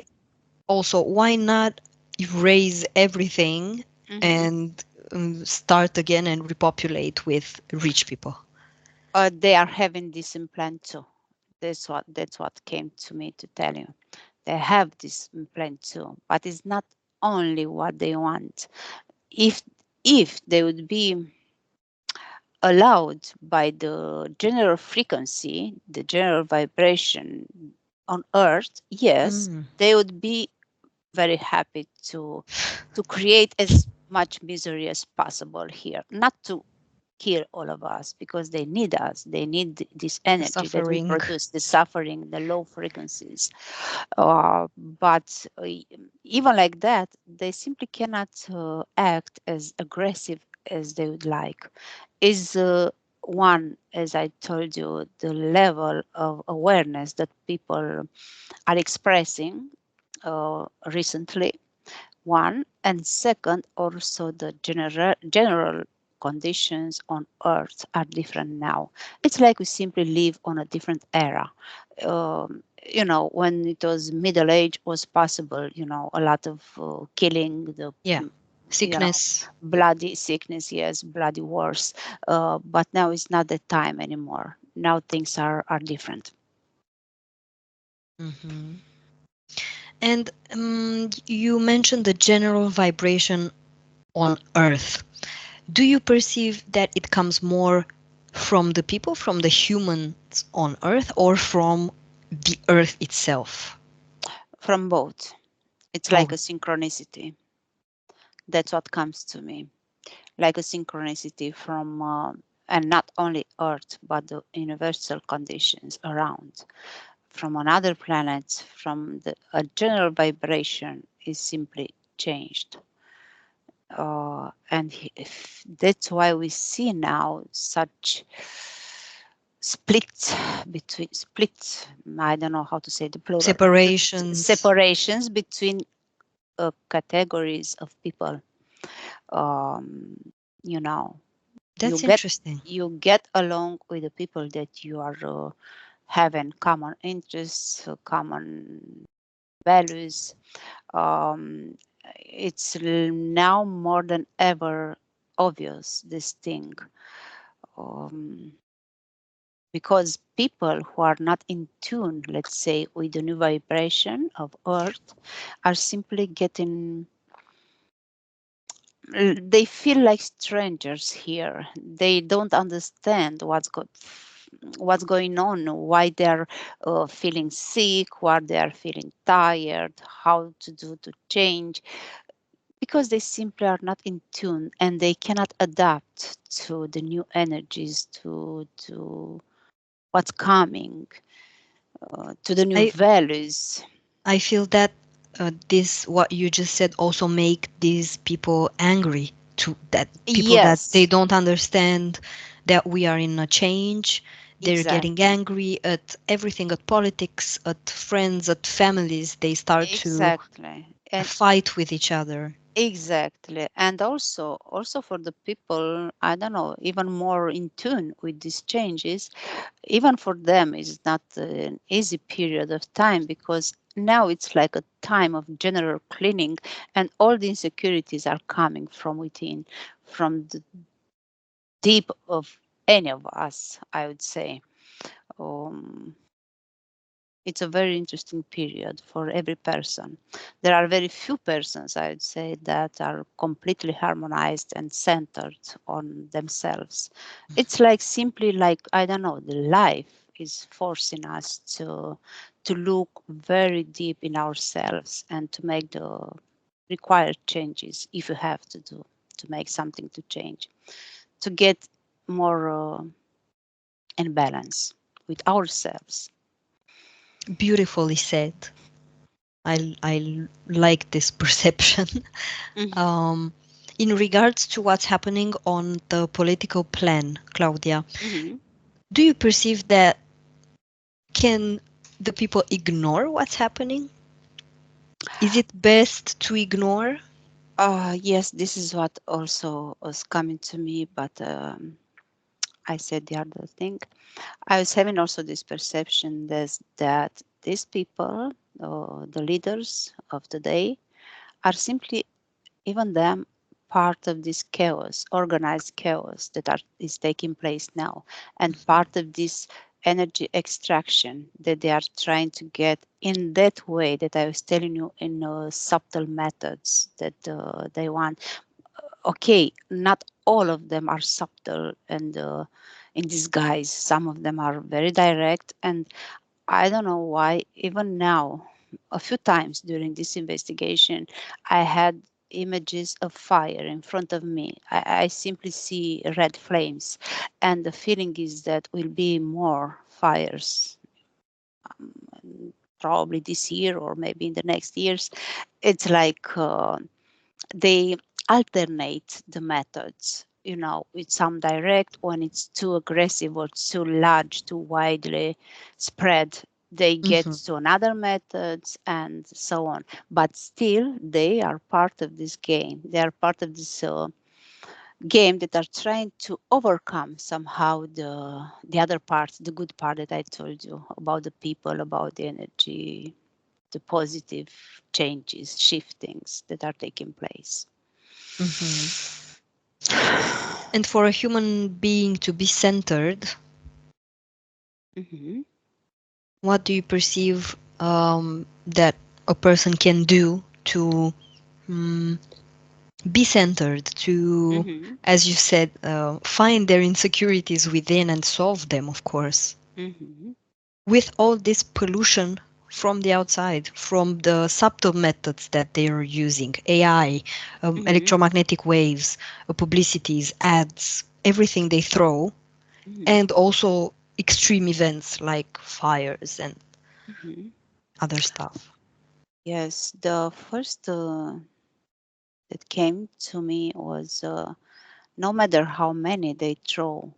Why not erase everything Hmm. and start again and repopulate with rich people? They are having this implant too. That's what came to me to tell you. They have this implant too, but it's not only what they want. If they would be allowed by the general frequency, the general vibration on Earth, yes, Mm, they would be very happy to create as much misery as possible here, not to kill all of us, because they need us. They need this the energy that we suffering. produce, the suffering, the low frequencies. But even like that, they simply cannot act as aggressive as they would like. Is one, as I told you, the level of awareness that people are expressing recently, one, and second, also the general conditions on earth are different now. It's like we simply live on a different era. When it was middle age was possible, a lot of killing, the Yeah. mm, you know Sickness. bloody sickness, yes, bloody wars. But now it's not the time anymore. Now things are different. Hmm. And you mentioned the general vibration on Earth. Do you perceive that it comes more from the people, from the humans on Earth, or from the Earth itself? From both. It's like a Both. synchronicity. That's what comes to me, like a synchronicity from, and not only Earth, but the universal conditions around. From another planet, from a general vibration is simply changed. And that's why we see now such split split, I don't know how to say the plural, Separations. separations between categories of people. um, you know you That's get interesting. you get along with the people that you are having common interests, common values. um, it's now more than ever obvious, this thing, um, because people who are not in tune, let's say, with the new vibration of earth are simply getting, they feel like strangers here. They don't understand what's going on, why they're feeling sick, why they are feeling tired, how to do to change, because they simply are not in tune and they cannot adapt to the new energies, to what's coming, to the new I values. I feel that this what you just said also make these people angry to that people that they Yes, don't understand that we are in a change. They're getting exactly, angry at everything, at politics, at friends, at families. They start to exactly. And fight with each other. exactly. And also for the people, I don't know, even more in tune with these changes, even for them is not an easy period of time, because now it's like a time of general cleaning, and all the insecurities are coming from within, from the deep of any of us, I would say. Um, it's a very interesting period for every person. There are very few persons, I would say, that are completely harmonized and centered on themselves. It's like simply like, I don't know, the life is forcing us to look very deep in ourselves and to make the required changes, if you have to make something to change, to get more in balance with ourselves. Beautifully said. I like this perception. Mhm. Um, in regards to what's happening on the political plan, Claudia, Mhm. do you perceive that Can the people ignore what's happening? Is it best to ignore? Yes, this is what also was coming to me, but I said the other thing. I was having also this perception that these people, the leaders of today, are simply, even them, part of this chaos, organized chaos that is taking place now, and part of this energy extraction that they are trying to get in that way that I was telling you, in subtle methods that they want. Okay, not all of them are subtle and in disguise. Some of them are very direct, and I don't know why, even now, a few times during this investigation, I had images of fire in front of me. I simply see red flames, and the feeling is that will be more fires, probably this year or maybe in the next years. It's like they alternate the methods, with some direct. When it's too aggressive or too large, too widely spread, they get Mm-hmm. to another methods and so on. But still they are part of this game. They are part of this game that are trying to overcome somehow the other part, the good part that I told you about, the people, about the energy, the positive changes, shiftings that are taking place. Mm-hmm. And for a human being to be centered, Mhm, what do you perceive that a person can do to mm, be centered, to, mhm, as you said, find their insecurities within and solve them, of course, mhm, with all this pollution from the outside, from the subtle methods that they are using, AI, mhm, electromagnetic waves, publicities, ads, everything they throw, mhm, and also extreme events like fires and mhm. other stuff. Yes, the first that came to me was no matter how many they throw,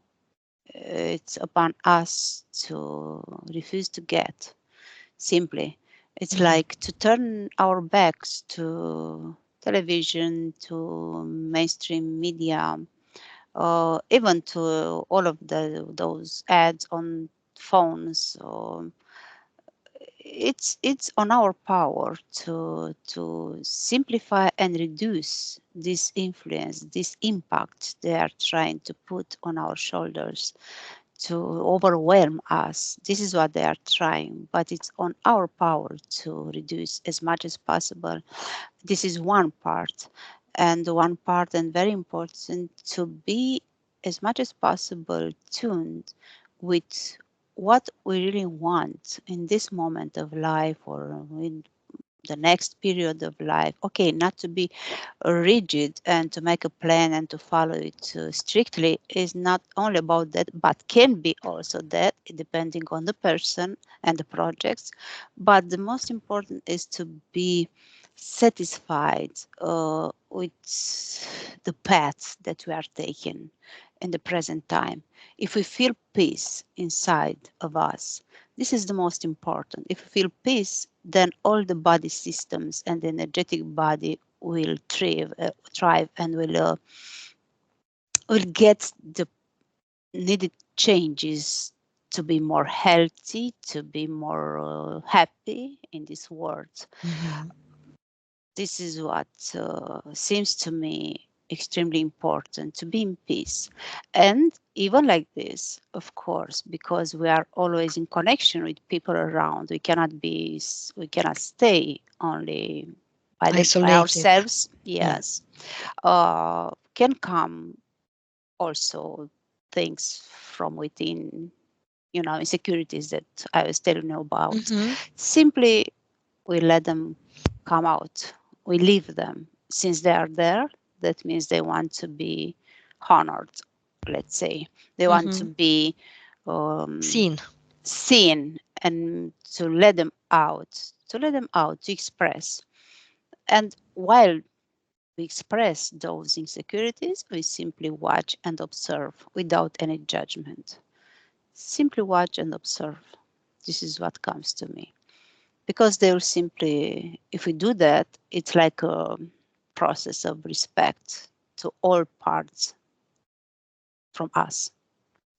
it's upon us to refuse to get. Simply, it's Mhm. like to turn our backs to television, to mainstream media, even to all of those ads on phones. It's on our power to simplify and reduce this influence, this impact they are trying to put on our shoulders to overwhelm us. This is what they are trying, but it's on our power to reduce as much as possible. This is one part, and one part, and very important, to be as much as possible tuned with what we really want in this moment of life or in the next period of life. Okay, not to be rigid and to make a plan and to follow it strictly is not only about that, but can be also that, depending on the person and the projects. But the most important is to be satisfied with the path that we are taking in the present time. If we feel peace inside of us, this is the most important. If we feel peace, then all the body systems and the energetic body will thrive and will get the needed changes to be more healthy, to be more happy in this world. Mhm. This is what seems to me extremely important, to be in peace. And even like this, of course, because we are always in connection with people around, we cannot stay only by Isolated. ourselves. Yeah. Yes, can come also things from within, insecurities that I was telling you about. Mhm. Simply we let them come out. We leave them. Since they are there, that means they want to be honored, let's say. They want to Mhm. be um, Seen. seen, and to let them out, to express. And while we express those insecurities, we simply watch and observe without any judgment. Simply watch and observe. This is what comes to me. Because they will simply, if we do that, it's like a process of respect to all parts from us,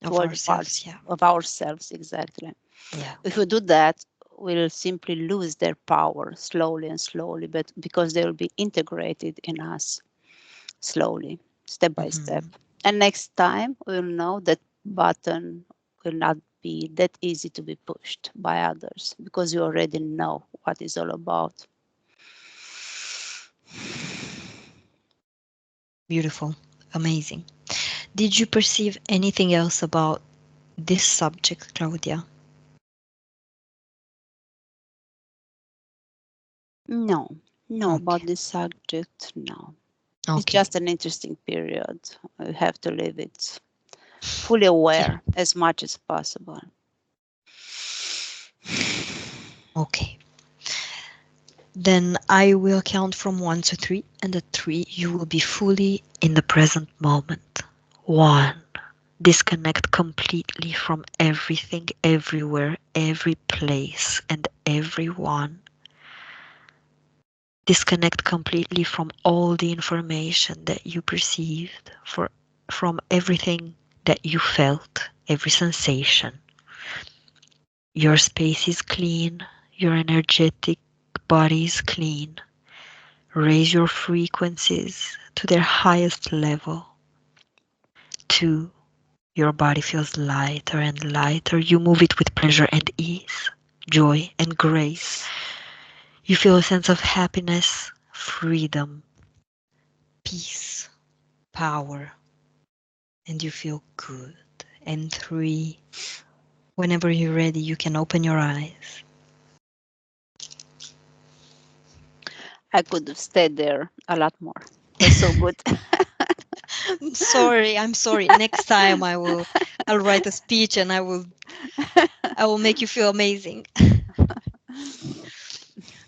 to Of all the ourselves, parts yeah. of ourselves, exactly. Yeah. If we do that, we'll simply lose their power slowly and slowly, but because they will be integrated in us slowly, step by step. And next time we'll know that button will not be that easy to be pushed by others because you already know what it's all about. Beautiful. Amazing. Did you perceive anything else about this subject, Claudia? No, no, Okay. about this subject, no. It's Okay. just an interesting period. We have to live it fully Yeah. aware as much as possible. Okay. Then I will count from 1 to 3, and at 3 you will be fully in the present moment. 1. Disconnect completely from everything, everywhere, every place, and everyone. Disconnect completely from all the information that you perceived, from everything that you felt, every sensation. Your space is clean, your energetic body is clean. Raise your frequencies to their highest level. 2. Your body feels lighter and lighter. You move it with pleasure and ease, joy and grace. You feel a sense of happiness, freedom, peace, power, and you feel good. And 3. Whenever you're ready, you can open your eyes. I could have stayed there a lot more. That's so good. I'm sorry. Next time I'll write a speech and I will make you feel amazing.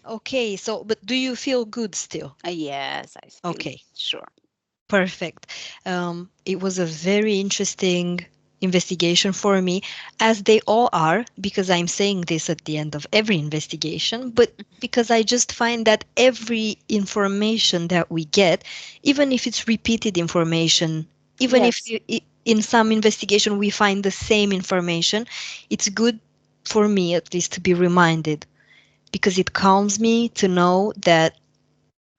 Okay, so but do you feel good still? Yes, I feel Okay, sure. perfect. It was a very interesting investigation for me, as they all are, because I'm saying this at the end of every investigation, but because I just find that every information that we get, even if it's repeated information, even if Yes, in some investigation we find the same information, it's good for me at least to be reminded, because it calms me to know that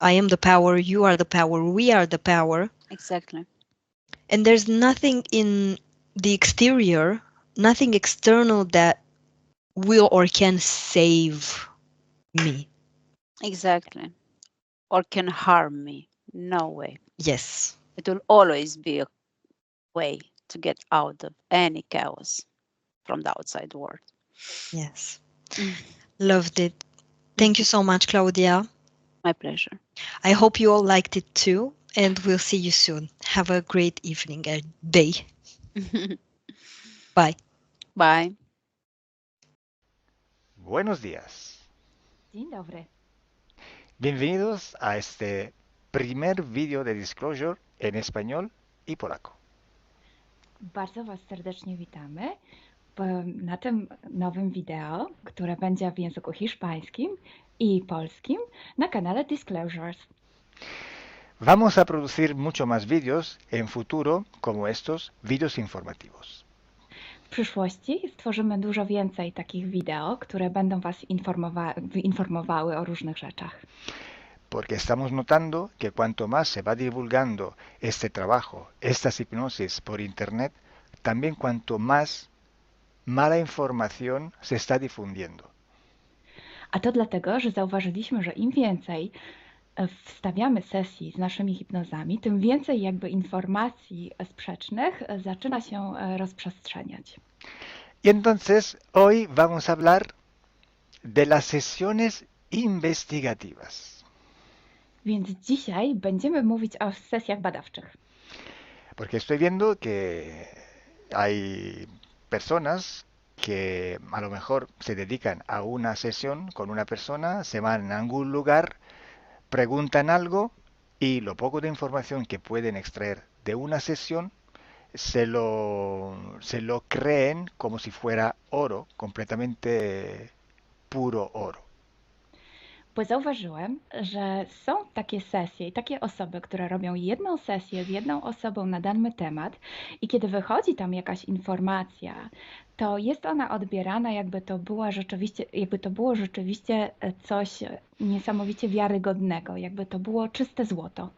I am the power, you are the power, we are the power. exactly. And there's nothing in the exterior, nothing external that will or can save me. Exactly. Or can harm me. No way. Yes, It will always be a way to get out of any chaos from the outside world. yes. Mm. Loved it. Thank you Mhm. so much, Claudia. My pleasure. I hope you all liked it too, and we'll see you soon. Have a great evening and day. Bye. Bye. Buenos días. Dzień dobry. Bienvenidos a este primer vídeo de Disclosure en español y polaco. Bardzo Was serdecznie witamy na tym nowym wideo, które będzie w języku hiszpańskim i polskim na kanale Disclosures. Vamos a producir mucho más vídeos en futuro como estos vídeos informativos. W przyszłości stworzymy dużo więcej takich wideo, które będą Was informowały o różnych rzeczach. Porque estamos notando que cuanto más se va divulgando este trabajo, estas hipnosis por internet, también cuanto más mala información se está difundiendo. A to dlatego, że zauważyliśmy, że im więcej wstawiamy sesji z naszymi hipnozami, tym więcej jakby informacji sprzecznych zaczyna się rozprzestrzeniać. Y entonces hoy vamos a hablar de las sesiones investigativas. Więc dzisiaj będziemy mówić o sesjach badawczych. Porque estoy viendo que hay personas que a lo mejor se dedican a una sesión con una persona, se van a algún lugar, preguntan algo y lo poco de información que pueden extraer de una sesión se lo creen como si fuera oro, completamente puro oro. Bo zauważyłem, że są takie sesje i takie osoby, które robią jedną sesję z jedną osobą na dany temat i kiedy wychodzi tam jakaś informacja, to jest ona odbierana jakby to było rzeczywiście coś niesamowicie wiarygodnego, jakby to było czyste złoto.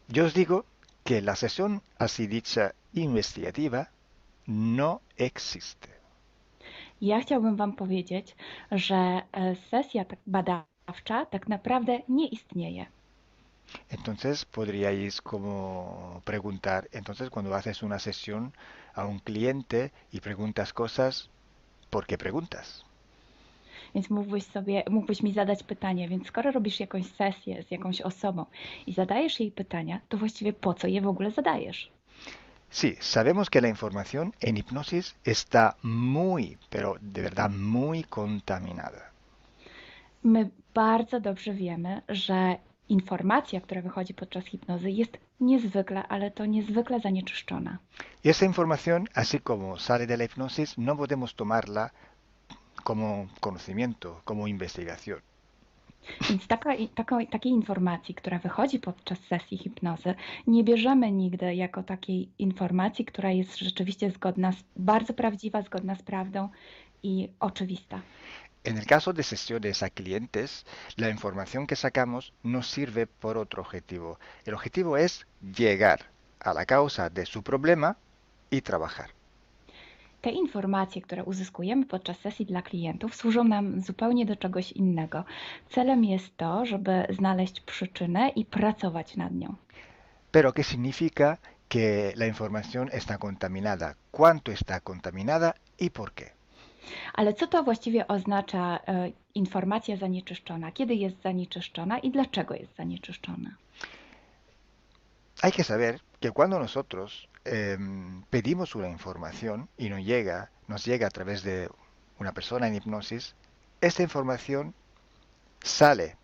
Yo os digo que la sesión así dicha investigativa no existe. Ja chciałbym Wam powiedzieć, że sesja badawcza tak naprawdę nie istnieje. Entonces podríais como preguntar, entonces cuando haces una sesión a un cliente y preguntas cosas, ¿por qué preguntas? Więc mógłbyś mi zadać pytanie, więc skoro robisz jakąś sesję z jakąś osobą i zadajesz jej pytania, to właściwie po co je w ogóle zadajesz? Sí, sabemos que la información en hipnosis está muy, pero de verdad muy contaminada. My bardzo dobrze wiemy, że informacja, która wychodzi podczas hipnozy jest niezwykle, ale to niezwykle zanieczyszczona. Y esa información, así como sale de la hipnosis, no podemos tomarla como conocimiento, como investigación. Więc takiej informacji, która wychodzi podczas sesji hipnozy, nie bierzemy nigdy jako takiej informacji, która jest rzeczywiście bardzo prawdziwa, zgodna z prawdą i oczywista. En el caso de sesiones a clientes, la información que sacamos nos sirve por otro objetivo. El objetivo es llegar a la causa de su problema y trabajar. Te informacje, które uzyskujemy podczas sesji dla klientów, służą nam zupełnie do czegoś innego. Celem jest to, żeby znaleźć przyczynę i pracować nad nią. Pero ¿qué significa que la información está contaminada? ¿Cuánto está contaminada y por qué? Ale co to właściwie oznacza informacja zanieczyszczona? Kiedy jest zanieczyszczona i dlaczego jest zanieczyszczona? Hay que saber que cuando nosotros pedimos una información y nos llega a través de una persona en hipnosis, esta información sale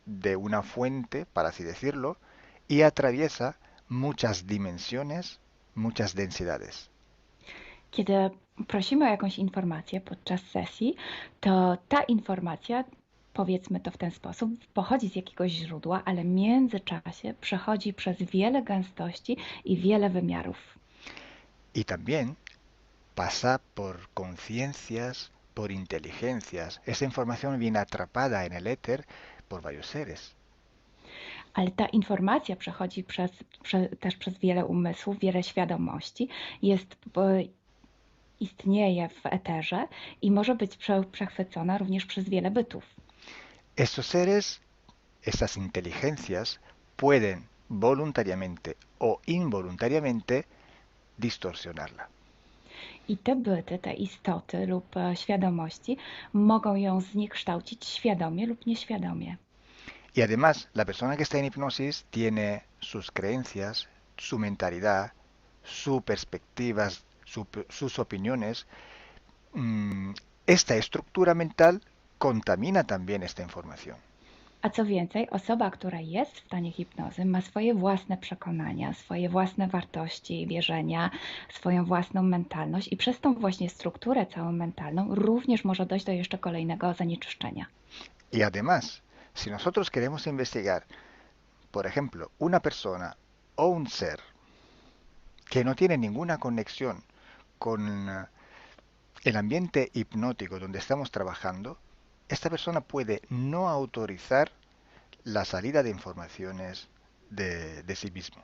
de una fuente, para así decirlo, y atraviesa muchas dimensiones, muchas densidades. Kiedy prosimy o jakąś informację podczas sesji, to ta informacja, powiedzmy to w ten sposób, pochodzi z jakiegoś źródła, ale w międzyczasie przechodzi przez wiele gęstości i wiele wymiarów. Y también pasa por conciencias, por inteligencias. Esa información viene atrapada en el éter por varios seres. Ale ta informacja przechodzi też przez wiele umysłów, wiele świadomości, istnieje w eterze i może być przechwycona również przez wiele bytów. Estos seres, estas inteligencias, pueden voluntariamente o involuntariamente distorsionarla. I te byty, te istoty lub świadomości mogą ją zniekształcić świadomie lub nieświadomie. Y además, la persona que está en hipnosis tiene sus creencias, su mentalidad, sus perspectivas, sus opiniones. Esta estructura mental contamina también esta información. A co więcej, osoba, która jest w stanie hipnozy, ma swoje własne przekonania, swoje własne wartości i wierzenia, swoją własną mentalność i przez tą właśnie strukturę całą mentalną również może dojść do jeszcze kolejnego zanieczyszczenia. Y además, si nosotros queremos investigar, por ejemplo, una persona o un ser que no tiene ninguna conexión con el ambiente hipnótico donde estamos trabajando, esta persona puede no autorizar la salida de informaciones de sí mismo.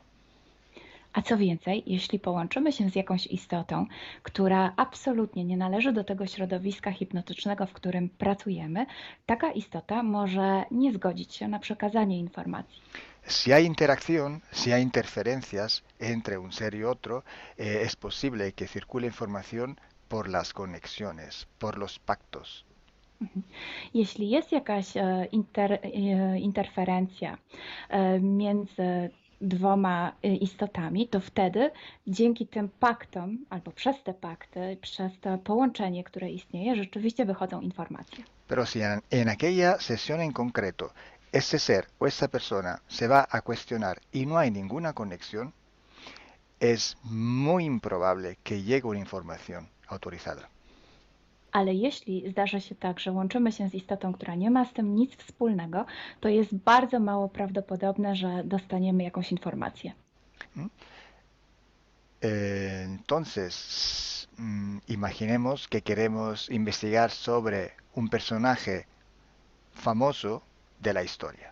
A co więcej, jeśli połączymy się z jakąś istotą, która absolutnie nie należy do tego środowiska hipnotycznego, w którym pracujemy, taka istota może nie zgodzić się na przekazanie informacji. Si hay interacción, si hay interferencias entre un ser y otro, es posible que circule información por las conexiones, por los pactos. Jeśli jest jakaś interferencja między dwoma istotami, to wtedy dzięki tym paktom, albo przez te pakty, przez to połączenie, które istnieje, rzeczywiście wychodzą informacje. Pero si en aquella sesión en concreto ese ser o esa persona se va a cuestionar y no hay ninguna conexión, es muy improbable que llegue una información autorizada. Ale jeśli zdarzy się tak, że łączymy się z istotą, która nie ma z tym nic wspólnego, to jest bardzo mało prawdopodobne, że dostaniemy jakąś informację. Entonces, imaginemos que queremos investigar sobre un personaje famoso de la historia.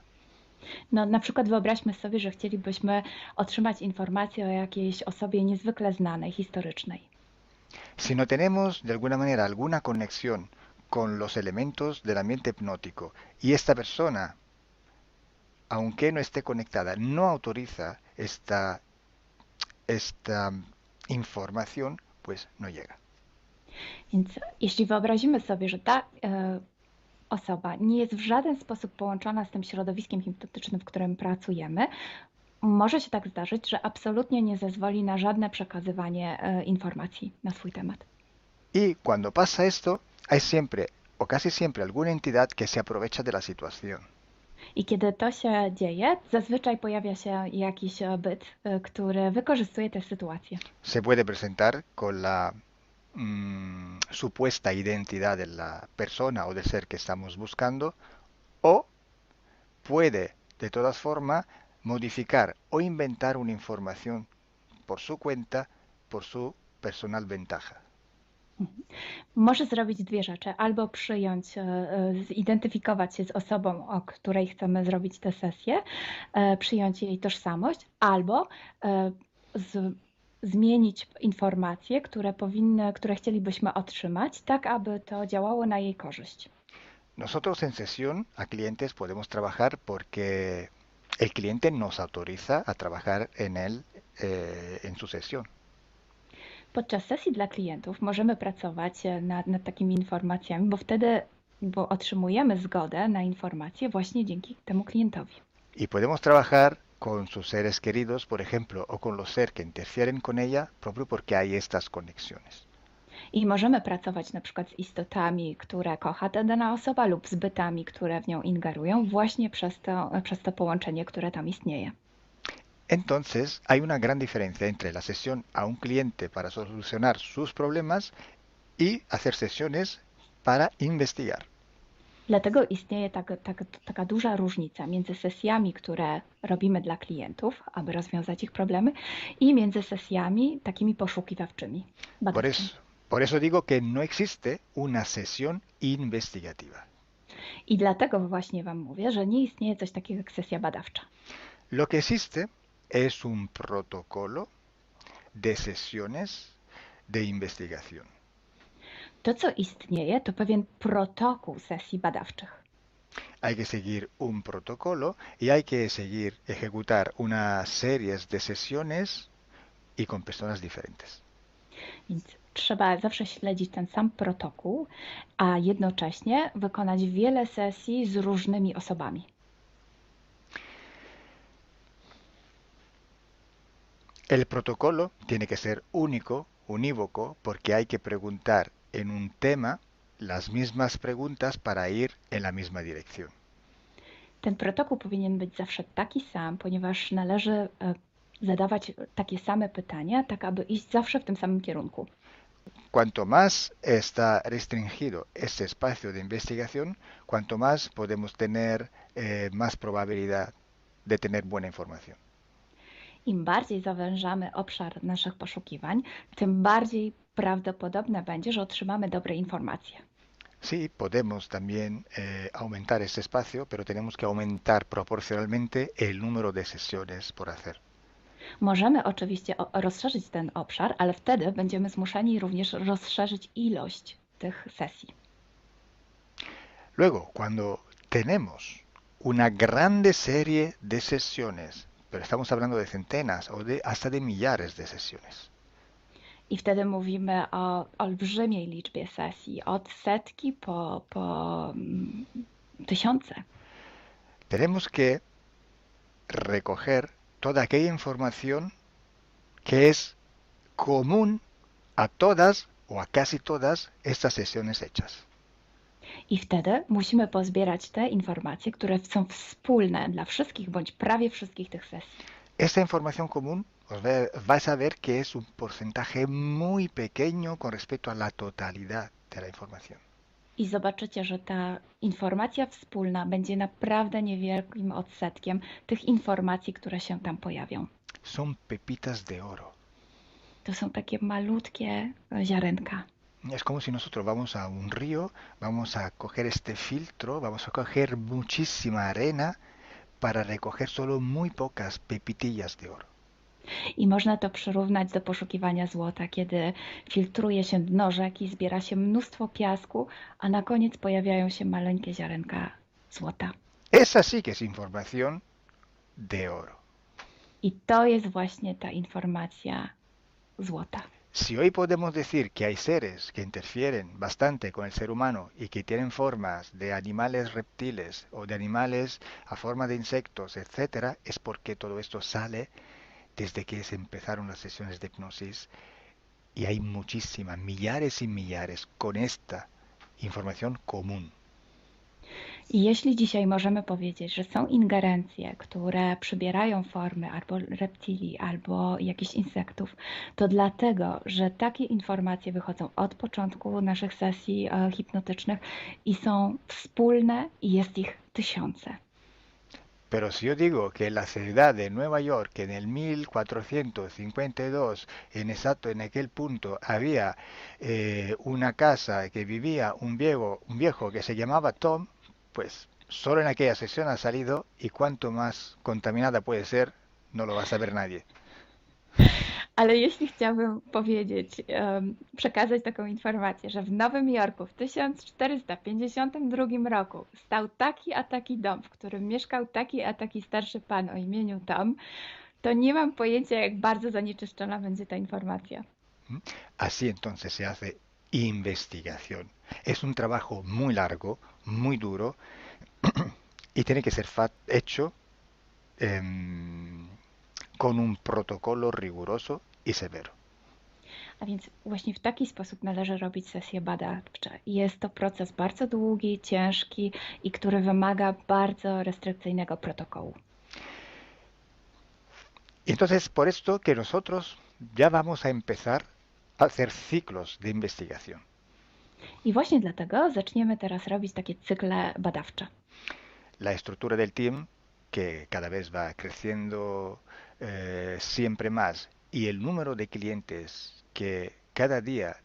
No, na przykład wyobraźmy sobie, że chcielibyśmy otrzymać informację o jakiejś osobie niezwykle znanej, historycznej. Si no tenemos de alguna manera alguna conexión con los elementos del ambiente hipnótico y esta persona, aunque no esté conectada, no autoriza esta información, pues no llega. Więc jeśli wyobrazimy sobie, że ta osoba nie jest w żaden sposób połączona z tym środowiskiem hipnotycznym, w którym pracujemy, może się tak zdarzyć, że absolutnie nie zezwoli na żadne przekazywanie informacji na swój temat. Y cuando pasa esto, hay siempre o casi siempre alguna entidad que se aprovecha de la situación. I kiedy to się dzieje, zazwyczaj pojawia się jakiś byt, który wykorzystuje tę sytuację. Se puede presentar con la supuesta identidad de la persona o del ser que estamos buscando, o puede de todas formas modificar o inventar una información por su cuenta, por su personal ventaja. Może zrobić dwie rzeczy. Albo przyjąć, zidentyfikować się z osobą, o której chcemy zrobić tę sesję, przyjąć jej tożsamość, albo zmienić informacje, które chcielibyśmy otrzymać, tak aby to działało na jej korzyść. Nosotros en sesión a clientes podemos trabajar porque el cliente nos autoriza a trabajar en él en su sesión. Podczas sesji dla klientów możemy pracować nad takimi informacjami, bo otrzymujemy zgodę na informacje właśnie dzięki temu klientowi. Y podemos trabajar con sus seres queridos, por ejemplo, o con los seres que interfieren con ella, propio porque hay estas conexiones. I możemy pracować na przykład z istotami, które kocha ta dana osoba, lub z bytami, które w nią ingerują, właśnie przez to połączenie, które tam istnieje. Entonces, hay una gran diferencia entre la sesión a un cliente para solucionar sus problemas y hacer sesiones para investigar. Dlatego istnieje taka duża różnica między sesjami, które robimy dla klientów, aby rozwiązać ich problemy, i między sesjami takimi poszukiwawczymi, badawczymi. Por eso digo que no existe una sesión investigativa. I dlatego właśnie Wam mówię, że nie istnieje coś takiego jak sesja badawcza. Lo que existe es un protocolo de sesiones de investigación. To, co istnieje, to pewien protokół sesji badawczych. Hay que seguir un protocolo y hay que seguir ejecutar una serie de sesiones y con personas diferentes. Więc trzeba zawsze śledzić ten sam protokół, a jednocześnie wykonać wiele sesji z różnymi osobami. El protocolo tiene que ser único, unívoco, porque hay que preguntar en un tema las mismas preguntas para ir en la misma dirección. Ten protokół powinien być zawsze taki sam, ponieważ należy zadawać takie same pytania, tak aby iść zawsze w tym samym kierunku. Cuanto más está restringido este espacio de investigación, cuanto más podemos tener más probabilidad de tener buena información. Im bardziej zawężamy obszar naszych poszukiwań, tym bardziej prawdopodobne będzie, że otrzymamy dobre informacje. Sí, podemos también aumentar este espacio, pero tenemos que aumentar proporcionalmente el número de sesiones por hacer. Możemy oczywiście rozszerzyć ten obszar, ale wtedy będziemy zmuszeni również rozszerzyć ilość tych sesji. Luego, cuando tenemos una grande serie de sesiones, pero estamos hablando de centenas o hasta de millares de sesiones. I wtedy mówimy o olbrzymiej liczbie sesji, od setki po tysiące. Tenemos que recoger toda aquella información que es común a todas o a casi todas estas sesiones hechas. I wtedy musimy pozbierać te informacje, które są wspólne dla wszystkich bądź prawie wszystkich tych sesji. Esta información común Vais a ver que es un porcentaje muy pequeño con respecto a la totalidad de la información. I zobaczycie, że ta informacja wspólna będzie naprawdę niewielkim odsetkiem tych informacji, które się tam pojawią. Son pepitas de oro. To są takie malutkie ziarenka. Es como si nosotros vamos a un río, vamos a coger este filtro, vamos a coger muchísima arena para recoger solo muy pocas pepitillas de oro. I można to przyrównać do poszukiwania złota, kiedy filtruje się dno rzeki, zbiera się mnóstwo piasku, a na koniec pojawiają się maleńkie ziarenka złota. Esa sí que es información de oro. I to jest właśnie ta informacja złota. Si hoy podemos decir que hay seres que interfieren bastante con el ser humano y que tienen formas de animales reptiles o de animales a forma de insectos, etcétera, es porque todo esto sale desde que se empezaron las sesiones de hipnosis y hay muchísimas, millares y millares con esta información común. I jeśli dzisiaj możemy powiedzieć, że są ingerencje, które przybierają formy albo reptilii, albo jakichś insektów, to dlatego, że takie informacje wychodzą od początku naszych sesji hipnotycznych i są wspólne i jest ich tysiące. Pero si yo digo que en la ciudad de Nueva York en el 1452, en aquel punto, había una casa que vivía un viejo que se llamaba Tom, pues solo en aquella sesión ha salido y cuanto más contaminada puede ser, no lo va a saber nadie. Ale jeśli chciałabym powiedzieć, przekazać taką informację, że w Nowym Jorku w 1452 roku stał taki a taki dom, w którym mieszkał taki a taki starszy pan o imieniu Tom, to nie mam pojęcia, jak bardzo zanieczyszczona będzie ta informacja. Así entonces se hace investigación. Es un trabajo muy largo, muy duro y tiene que ser hecho con un protocolo riguroso i severo. A więc właśnie w taki sposób należy robić sesje badawcze. Jest to proces bardzo długi, ciężki i który wymaga bardzo restrykcyjnego protokołu. Entonces, por esto que nosotros ya vamos a empezar a hacer ciclos de investigación. I właśnie dlatego zaczniemy teraz robić takie cykle badawcze. La estructura del team, que cada vez va creciendo siempre más, y el número de clientes que cada día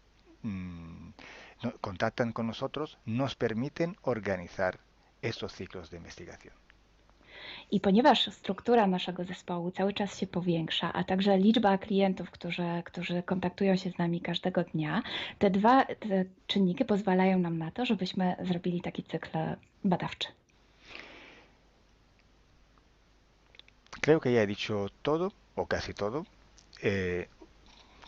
contactan con nosotros, nos permiten organizar estos ciclos de investigación. I ponieważ struktura naszego zespołu cały czas się powiększa, a także liczba klientów, którzy kontaktują się z nami każdego dnia, te czynniki pozwalają nam na to, żebyśmy zrobili taki cykl badawczy. Creo que ya he dicho todo, o casi todo.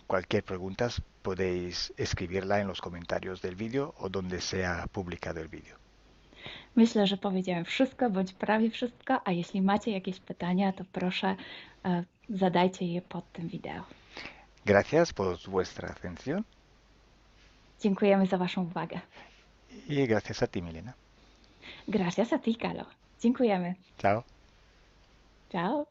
Cualquier pregunta podéis escribirla en los comentarios del vídeo o donde sea publicado el vídeo. Myślę, że powiedziałem wszystko, bądź prawie wszystko, a jeśli macie jakieś pytania, to proszę zadajcie je pod tym wideo. Gracias por vuestra atención. Dziękujemy za waszą uwagę. Y gracias a ti, Milena. Gracias a ti, Kalo. Dziękujemy. Chao. Ciao.